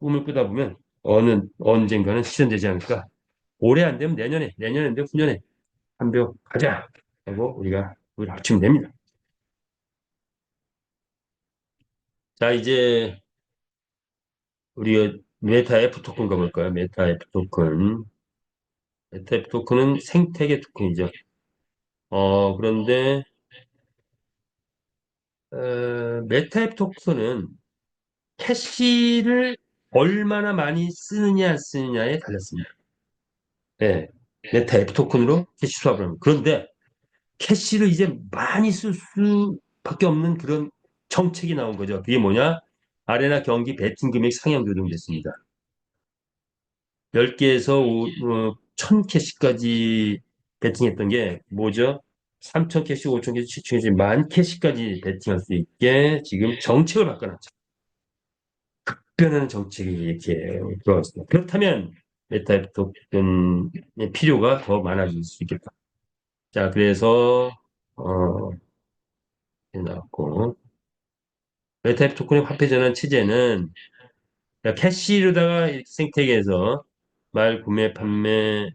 꿈을 꾸다 보면 언젠가는 실현되지 않을까. 올해 안 되면 내년에 안 되면 후년에 300억 가자. 하고 우리가 합치면 됩니다. 자, 이제 우리가 메타 F 토큰 가볼까요? 메타 F 토큰. 메타 F 토큰은 생태계 토큰이죠. 그런데 메타 F 토큰은 캐시를 얼마나 많이 쓰느냐 안 쓰느냐에 달렸습니다. 네. 메타 F 토큰으로 캐시 수합을 합니다. 그런데 캐시를 이제 많이 쓸 수밖에 없는 그런 정책이 나온 거죠. 그게 뭐냐? 아레나 경기 베팅 금액 상향 조정됐습니다. 10개에서 1000캐시까지 베팅했던 게 뭐죠? 3000캐시, 5000캐시, 7000캐시, 만 캐시까지 베팅할 수 있게 지금 정책을 바꿔놨죠. 변하는 정책이 이렇게 들어왔습니다. 그렇다면 메타 토큰의 필요가 더 많아질 수 있겠다. 자, 그래서 나왔고 메타 토큰의 화폐 전환 체제는 캐시로다가 이렇게 생태계에서 말 구매, 판매,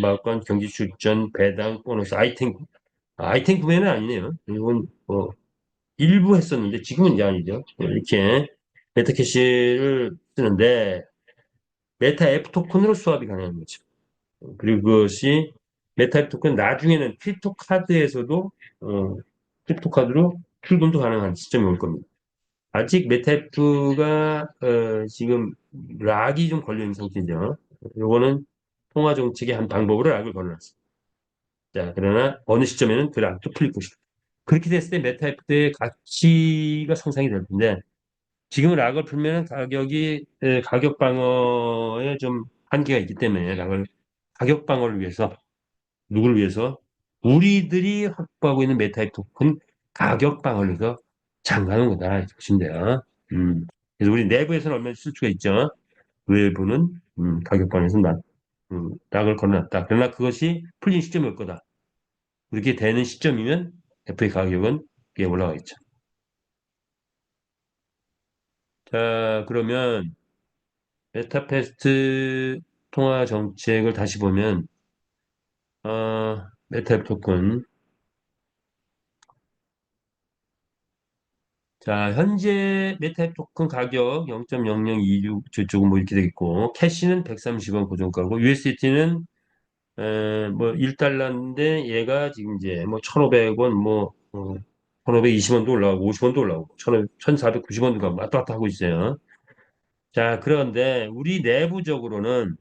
말권, 경기 출전, 배당, 보너스, 아이템 구매는 아니네요. 이건 뭐 일부 했었는데 지금은 이제 아니죠. 이렇게 메타캐시를 쓰는데 메타 앱 토큰으로 수합이 가능한 거죠. 그리고 그것이 메타 앱 토큰 나중에는 크립토 카드에서도 크립토 카드로 출금도 가능한 시점이 올 겁니다. 아직 메타 앱가 지금 락이 좀 걸려 있는 상태죠. 요거는 통화 정책의 한 방법으로 락을 걸어놨습니다. 자, 그러나 어느 시점에는 그 락도 풀릴 것이다. 그렇게 됐을 때 메타 앱의 가치가 상상이 될 텐데 지금은 락을 풀면 가격 방어에 좀 한계가 있기 때문에 가격 방어를 위해서 누구를 위해서 우리들이 확보하고 있는 메타입 토큰 가격 방어를 위해서 잠가는 거다 이렇게 보시면 돼요. 그래서 우리 내부에서는 얼마나 쓸 수가 있죠. 외부는 가격 방어에서 락을 걸어놨다. 그러나 그것이 풀린 시점이 올 거다. 그렇게 되는 시점이면 FA 가격은 위에 올라가겠죠. 자, 그러면 메타패스트 통화 정책을 다시 보면, 메타 토큰. 자, 현재 메타 토큰 가격 0.0026 저쪽은 뭐 이렇게 되겠고, 캐시는 130원 고정가고, USDT는 뭐 1달러인데 얘가 지금 이제 뭐 1,500원, 뭐 1,520원도 올라가고 50원도 올라가고 1,490원도 가고 왔다 갔다 하고 있어요. 자, 그런데 우리 내부적으로는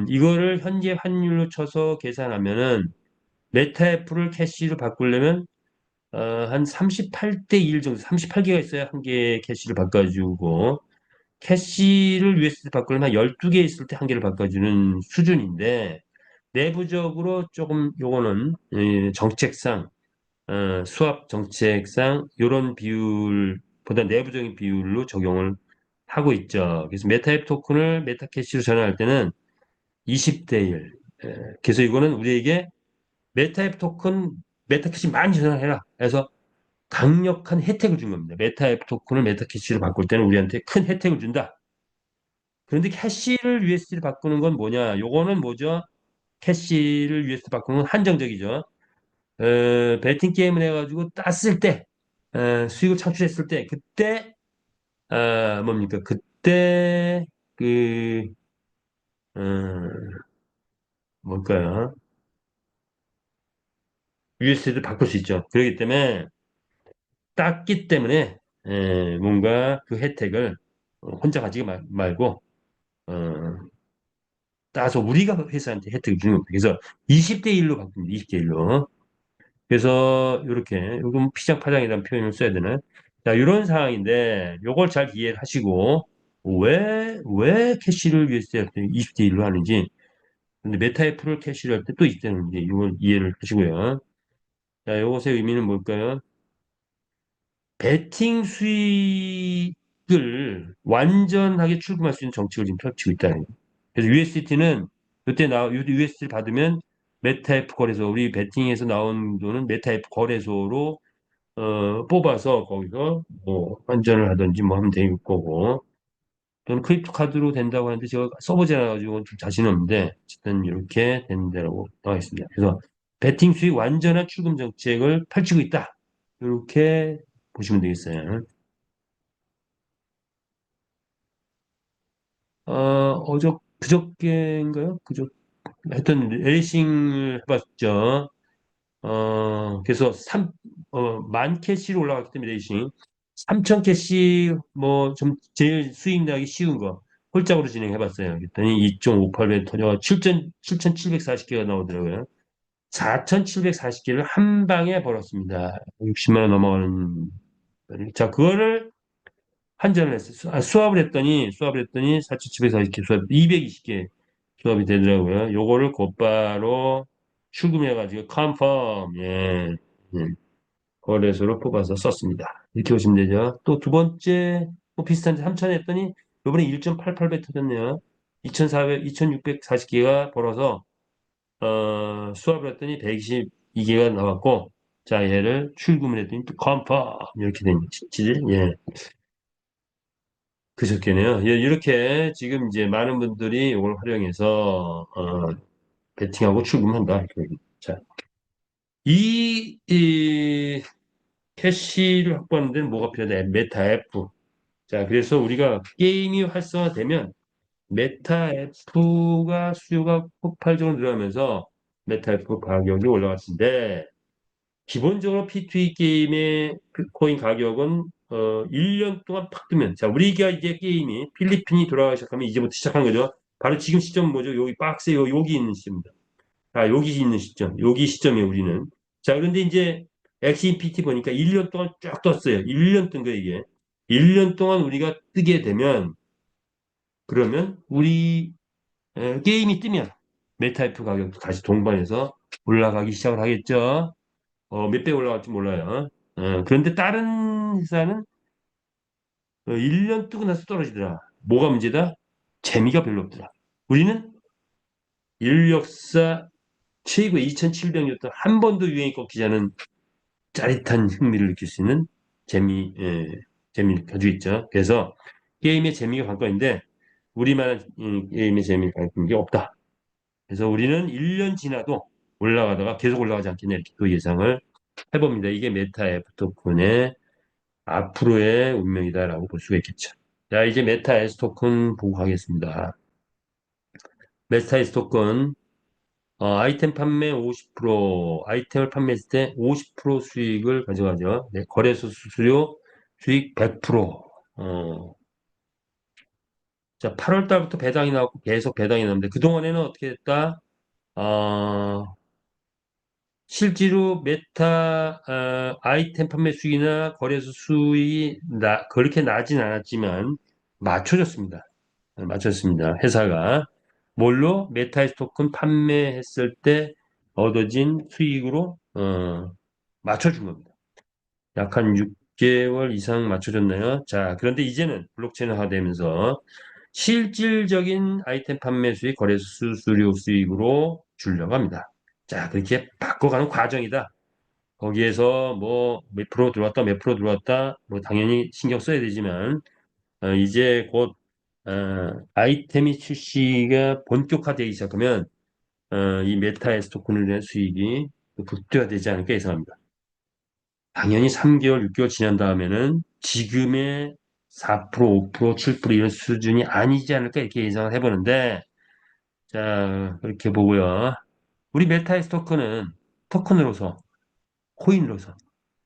이거를 현재 환율로 쳐서 계산하면은 메타애플을 캐시로 바꾸려면 한 38대 1 정도, 38개가 있어야 한 개의 캐시를 바꿔주고 캐시를 USD 바꾸려면 한 12개 있을 때 한 개를 바꿔주는 수준인데 내부적으로 조금 요거는 정책상 수합 정책상 이런 비율보다 내부적인 비율로 적용을 하고 있죠. 그래서 메타앱 토큰을 메타캐시로 전환할 때는 20대 1. 그래서 이거는 우리에게 메타앱 토큰 메타캐시 많이 전환해라. 그래서 강력한 혜택을 준 겁니다. 메타앱 토큰을 메타캐시로 바꿀 때는 우리한테 큰 혜택을 준다. 그런데 캐시를 USD로 바꾸는 건 뭐냐? 요거는 뭐죠? 캐시를 USD 바꾸는 건 한정적이죠. 베팅 게임을 해가지고 땄을 때, 수익을 창출했을 때, 그때, 뭡니까? 그때, 그, 어, 뭘까요? USD를 바꿀 수 있죠. 그렇기 때문에, 땄기 때문에, 뭔가 그 혜택을 혼자 가지고 말고, 어, 따서 우리가 회사한테 혜택을 주는 겁니다. 그래서 20대 1로 바꿉니다. 20대 1로. 그래서 이렇게 요금 피장파장이라는 표현을 써야 되나? 자, 이런 상황인데 요걸 잘 이해를 하시고 왜 캐시를 USD 할 때 20대 1로 하는지 근데 메타애플을 캐시를 할 때 또 있다는지 이걸 이해를 하시고요. 자, 요것의 의미는 뭘까요? 베팅 수익을 완전하게 출금할 수 있는 정책을 지금 펼치고 있다는 거예요. 그래서 USDT는 USDT를 받으면 메타애플 거래소 우리 베팅에서 나온 돈은 메타애플 거래소로 뽑아서 거기서 뭐 환전을 하든지 뭐 하면 될 거고 또는 크립토 카드로 된다고 하는데 제가 써보지 않아가지고 좀 자신 없는데 어쨌든 이렇게 된다고 나와 있습니다. 그래서 베팅 수익 완전한 출금 정책을 펼치고 있다. 이렇게 보시면 되겠어요. 그저께인가요? 하여튼 레이싱을 해봤죠. 그래서 만 캐시로 올라갔기 때문에 레이싱 3천 캐시 뭐 좀 제일 수익 나기 쉬운 거 홀짝으로 진행해봤어요. 그랬더니 2.58배 터져 7,740개가 나오더라고요. 4,740개를 한 방에 벌었습니다. 60만 원 넘어가는. 자, 그거를 환전을 했어요. 수합을 했더니 4,740개 수합, 220개 수합이 되더라고요. 요거를 곧바로 출금해가지고 컨펌, 예, 예, 거래소로 뽑아서 썼습니다. 이렇게 보시면 되죠. 또 두 번째, 뭐 비슷한데 3천 했더니 요번에 1.88배 터졌네요. 2,640개가 벌어서, 수합을 했더니 122개가 나왔고, 자, 얘를 출금을 했더니 또 컨펌, 이렇게 된 거지. 예. 그저께네요. 예, 이렇게 지금 이제 많은 분들이 이걸 활용해서 베팅하고 출금한다. 자, 이 캐시를 확보하는 데는 뭐가 필요하다? 메타 F. 자, 그래서 우리가 게임이 활성화되면 메타 F가 수요가 폭발적으로 늘어나면서 메타 F 가격이 올라갔는데 기본적으로 P2E 게임의 그 코인 가격은 1년 동안 팍 뜨면 자 우리가 이제 게임이 필리핀이 돌아가기 시작하면 이제부터 시작한 거죠. 바로 지금 시점 뭐죠? 여기 박스에 여기 있는 시점입니다. 아 여기 있는 시점. 여기 시점이에요 우리는. 자 그런데 이제 엑스인피티 보니까 1년 동안 쫙 떴어요. 1년 뜬 거예요 이게. 1년 동안 우리가 뜨게 되면 그러면 우리 게임이 뜨면 메타이프 가격도 다시 동반해서 올라가기 시작을 하겠죠. 몇 배 올라갈지 몰라요. 그런데 다른 회사는 1년 뜨고 나서 떨어지더라. 뭐가 문제다? 재미가 별로 없더라. 우리는 인류 역사 최고 2,700년 동안 한 번도 유행이 꺾이지 않은 짜릿한 흥미를 느낄 수 있는 재미를 가지고 있죠. 그래서 게임의 재미가 관건인데 우리만한 게임의 재미를 가진 게 없다. 그래서 우리는 1년 지나도 올라가다가 계속 올라가지 않겠냐 이렇게 또 예상을 해봅니다. 이게 메타 F 토큰의 앞으로의 운명이다라고 볼 수가 있겠죠. 자, 이제 메타 S 토큰 보고 가겠습니다. 메타 S 토큰 아이템 판매 50%, 아이템을 판매했을 때 50% 수익을 가져가죠. 네, 거래소 수수료 수익 100%. 자, 8월 달부터 배당이 나왔고 계속 배당이 나는데 그동안에는 어떻게 됐다? 어, 실제로 메타 아이템 판매 수익이나 거래소 수익이 그렇게 나진 않았지만 맞춰졌습니다. 맞췄습니다. 회사가 뭘로 메타이스 토큰 판매했을 때 얻어진 수익으로 맞춰준 겁니다. 약 한 6개월 이상 맞춰줬나요? 자, 그런데 이제는 블록체인화되면서 실질적인 아이템 판매 수익, 거래소 수수료 수익으로 주려고 합니다. 자, 그렇게 바꿔가는 과정이다. 거기에서 뭐 몇 프로 들어왔다, 몇 프로 들어왔다, 뭐 당연히 신경 써야 되지만 이제 곧 아이템이 출시가 본격화되기 시작하면 이 메타에스 토큰을 대한 수익이 극대화되지 않을까 예상합니다. 당연히 3개월, 6개월 지난 다음에는 지금의 4%, 5%, 7% 이런 수준이 아니지 않을까 이렇게 예상을 해보는데 자 그렇게 보고요. 우리 메타에스 토큰은 토큰으로서 코인으로서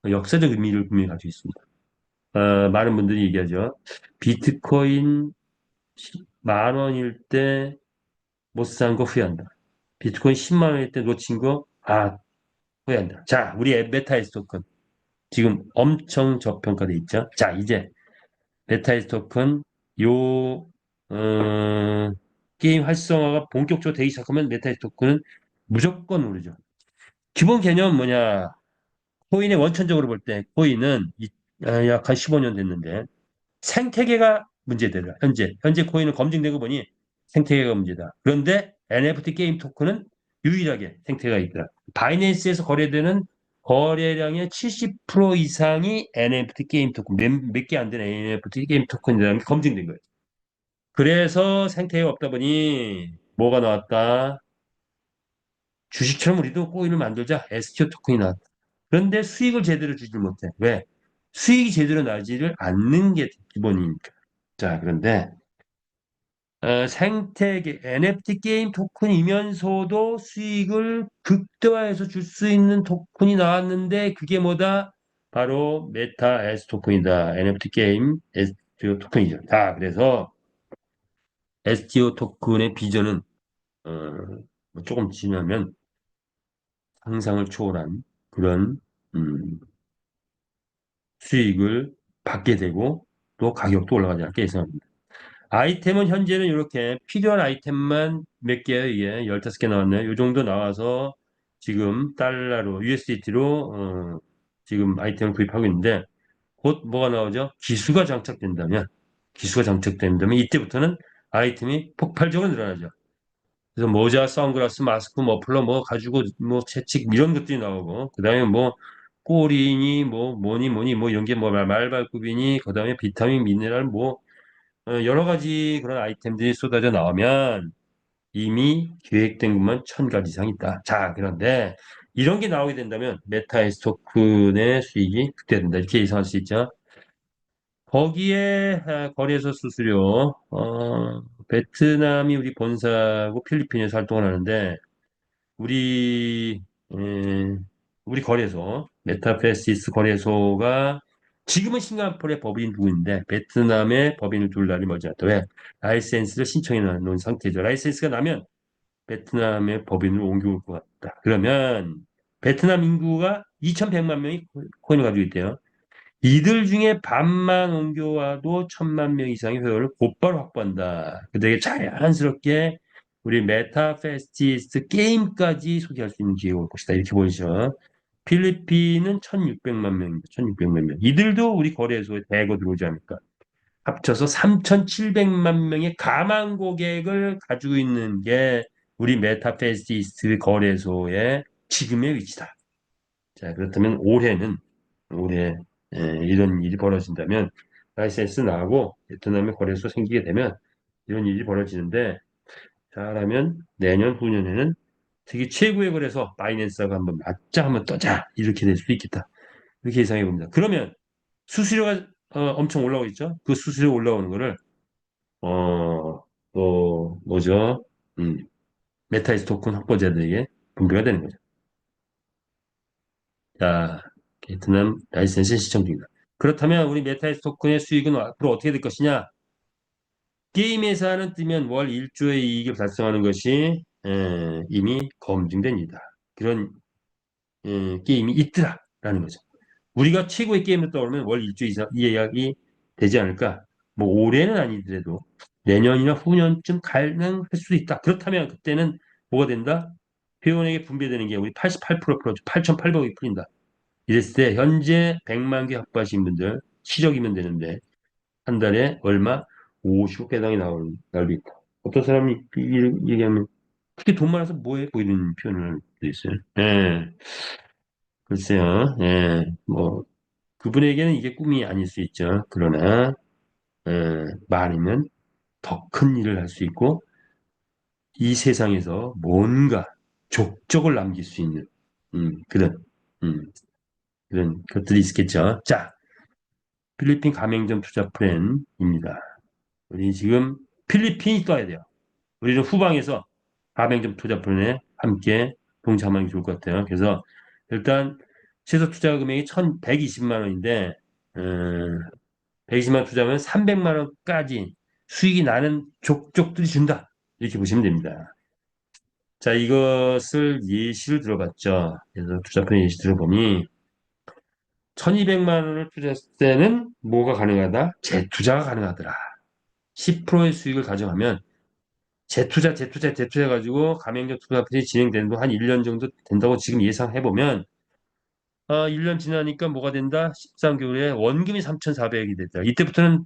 역사적 의미를 분명히 가지고 있습니다. 많은 분들이 얘기하죠. 비트코인 10만 원일 때 못 산 거 후회한다. 비트코인 10만 원일 때 놓친 거, 후회한다. 자, 우리 메타이스 토큰. 지금 엄청 저평가돼 있죠. 자, 이제 메타이스 토큰, 요, 어, 게임 활성화가 본격적으로 되기 시작하면 메타이스 토큰은 무조건 오르죠. 기본 개념은 뭐냐? 코인의 원천적으로 볼 때, 코인은 약 한 15년 됐는데, 생태계가 문제되더라. 현재 코인은 검증된 거 보니 생태계가 문제다. 그런데 NFT 게임 토큰은 유일하게 생태계가 있더라. 바이낸스에서 거래되는 거래량의 70% 이상이 NFT 게임 토큰, 몇 개 안 되는 NFT 게임 토큰이라는 게 검증된 거예요. 그래서 생태계가 없다 보니 뭐가 나왔다? 주식처럼 우리도 코인을 만들자. STO 토큰이 나왔다. 그런데 수익을 제대로 주지 못해. 왜? 수익이 제대로 나지를 않는 게 기본이니까. 자, 그런데 생태계, NFT 게임 토큰이면서도 수익을 극대화해서 줄 수 있는 토큰이 나왔는데 그게 뭐다? 바로 메타 S 토큰이다. NFT 게임 STO 토큰이죠. 자, 그래서 STO 토큰의 비전은 어, 뭐 조금 지나면 상상을 초월한 그런 음, 수익을 받게 되고 또 가격도 올라가지 않게 예상합니다. 아이템은 현재는 이렇게 필요한 아이템만 몇 개요, 이게 15개 나왔네요. 이 정도 나와서 지금 달러로, USDT로 지금 아이템을 구입하고 있는데 곧 뭐가 나오죠? 기수가 장착된다면 이때부터는 아이템이 폭발적으로 늘어나죠. 그래서 모자, 선글라스, 마스크, 머플러 뭐 가지고 뭐 채찍 이런 것들이 나오고 그다음에 뭐 꼬리니 뭐 뭐니 뭐니 뭐 이런 게 뭐 말발굽이니 그다음에 비타민, 미네랄 뭐 여러 가지 그런 아이템들이 쏟아져 나오면 이미 계획된 것만 1,000가지 이상 있다. 자, 그런데 이런 게 나오게 된다면 메타의 토큰의 수익이 극대화된다. 이렇게 예상할 수 있죠. 거기에 거래소 수수료, 베트남이 우리 본사고 필리핀에서 활동을 하는데 우리 우리 거래소 메타페시스 거래소가 지금은 싱가포르의 법인 두고 있는데 베트남의 법인을 둘 날이 멀지 않다. 왜? 라이센스를 신청해 놓은 상태죠. 라이센스가 나면 베트남의 법인을 옮겨올 것 같다. 그러면 베트남 인구가 2,100만 명이 코인을 가지고 있대요. 이들 중에 반만 옮겨와도 1,000만 명 이상의 회원을 곧바로 확보한다. 되게 자연스럽게 우리 메타페스티스 게임까지 소개할 수 있는 기회가 올 것이다. 이렇게 보이죠. 필리핀은 1,600만 명입니다. 1,600만 명. 이들도 우리 거래소에 대거 들어오지 않을까. 합쳐서 3,700만 명의 가망 고객을 가지고 있는 게 우리 메타페스티스 거래소의 지금의 위치다. 자, 그렇다면 올해 이런 일이 벌어진다면 라이센스 나가고 베트남에 거래소 생기게 되면 이런 일이 벌어지는데 잘하면 내년 후년에는 세계 최고의 거래소 바이낸스하고 한번 맞자 한번 떠자 이렇게 될 수도 있겠다. 이렇게 예상해 봅니다. 그러면 수수료가 엄청 올라오고 있죠. 그 수수료 올라오는 거를 또 뭐죠? 음, 메타이스 토큰 확보자들에게 분배가 되는 거죠. 자, 베트남 라이센스 시청 중이다. 그렇다면 우리 메타이스 토큰의 수익은 앞으로 어떻게 될 것이냐? 게임 회사는 뜨면 월 1조의 이익을 달성하는 것이 이미 검증된 일이다. 그런 게임이 있더라라는 거죠. 우리가 최고의 게임을 떠오르면 월 1조 이상 이해약이 되지 않을까? 뭐 올해는 아니더라도 내년이나 후년쯤 가능할 수도 있다. 그렇다면 그때는 뭐가 된다? 회원에게 분배되는 게 우리 88% 8,800억이 풀린다. 이랬을 때 현재 100만 개 확보하신 분들 7억이면 되는데 한 달에 얼마? 50억 배당이 나올 수 있다. 어떤 사람이 얘기하면 그렇게 돈 많아서 뭐해? 뭐 이런 표현을 할 수도 있어요. 예, 글쎄요. 예, 뭐 그분에게는 이게 꿈이 아닐 수 있죠. 그러나 많으면 더 큰 일을 할 수 있고 이 세상에서 뭔가 족적을 남길 수 있는 그런 음, 그런 것들이 있겠죠. 자, 필리핀 가맹점 투자 플랜입니다. 우리 지금 필리핀이 떠야 돼요. 우리는 후방에서 가맹점 투자 플랜에 함께 동참하는 게 좋을 것 같아요. 그래서 일단 최소 투자 금액이 1,120만 원인데 120만 원 투자하면 300만 원까지 수익이 나는 족족들이 준다. 이렇게 보시면 됩니다. 자, 이것을 예시를 들어봤죠. 그래서 투자편 예시 들어보니 1,200만 원을 투자했을 때는 뭐가 가능하다? 재투자가 가능하더라. 10%의 수익을 가져가면 재투자 가지고 가맹점 투자편이 진행되는 동 한 1년 정도 된다고 지금 예상해보면 1년 지나니까 뭐가 된다? 13개월에 원금이 3,400억이 됐다. 이때부터는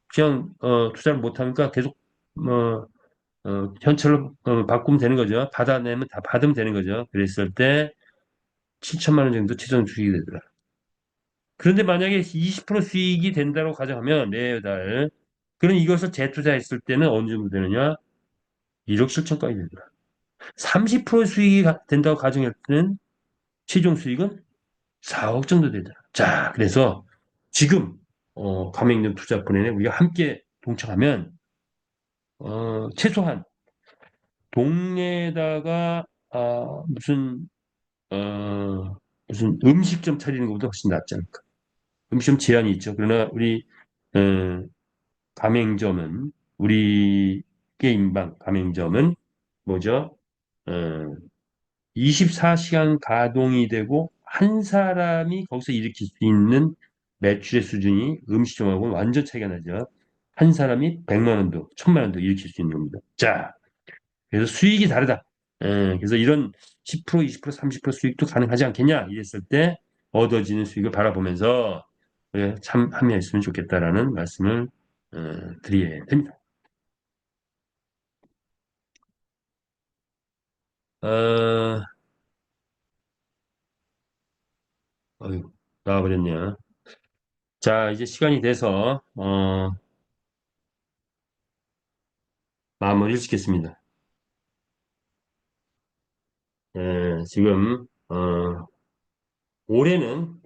그냥 투자를 못하니까 계속 어, 현찰로 바꾸면 되는 거죠. 받아내면 다 받으면 되는 거죠. 그랬을 때 7천만 원 정도 최종 수익이 되더라. 그런데 만약에 20% 수익이 된다고 가정하면 매달 그럼 이것을 재투자했을 때는 어느 정도 되느냐? 1억 7천까지 되더라. 30% 수익이 된다고 가정할 때는 최종 수익은 4억 정도 되더라. 자, 그래서 지금 가맹점 투자본에 우리가 함께 동참하면 최소한 동네에다가 무슨 음식점 차리는 것보다 훨씬 낫지 않을까. 음식점 제한이 있죠. 그러나 우리 어, 가맹점은 우리 게임방 가맹점은 뭐죠? 어, 24시간 가동이 되고 한 사람이 거기서 일으킬 수 있는 매출의 수준이 음식점하고는 완전 차이가 나죠. 한 사람이 100만 원도 1,000만 원도 일으킬 수 있는 겁니다. 자, 그래서 수익이 다르다. 그래서 이런 10%, 20%, 30% 수익도 가능하지 않겠냐 이랬을 때 얻어지는 수익을 바라보면서 참 합리화했으면 좋겠다라는 말씀을 드려야 됩니다. 어, 어휴, 나와버렸네요. 자, 이제 시간이 돼서 마무리를 짓겠습니다. 지금 올해는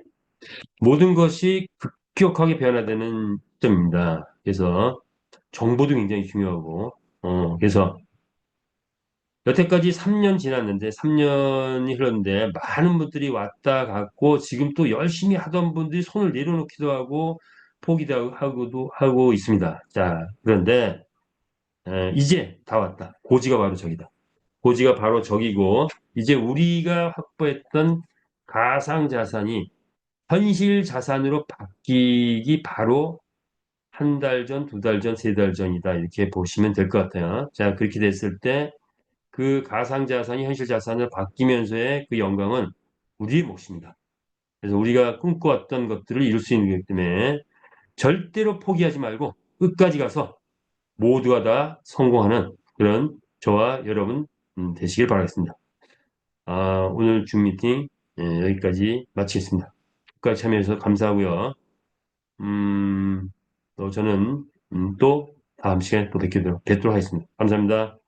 모든 것이 급격하게 변화되는 시점입니다. 그래서 정보도 굉장히 중요하고 그래서 여태까지 3년 지났는데 3년이 흘렀는데 많은 분들이 왔다 갔고 지금 또 열심히 하던 분들이 손을 내려놓기도 하고 포기도 하고 있습니다. 자, 그런데 이제 다 왔다. 고지가 바로 저기다. 고지가 바로 저기고 이제 우리가 확보했던 가상 자산이 현실 자산으로 바뀌기 바로 한 달 전, 두 달 전, 세 달 전이다. 이렇게 보시면 될 것 같아요. 자, 그렇게 됐을 때 그 가상자산이 현실 자산으로 바뀌면서의 그 영광은 우리 몫입니다. 그래서 우리가 꿈꿔왔던 것들을 이룰 수 있는 거기 때문에 절대로 포기하지 말고 끝까지 가서 모두가 다 성공하는 그런 저와 여러분 되시길 바라겠습니다. 오늘 줌 미팅 여기까지 마치겠습니다. 끝까지 참여해주셔서 감사하고요. 또 저는 또 다음 시간에 또 뵙도록 하겠습니다. 감사합니다.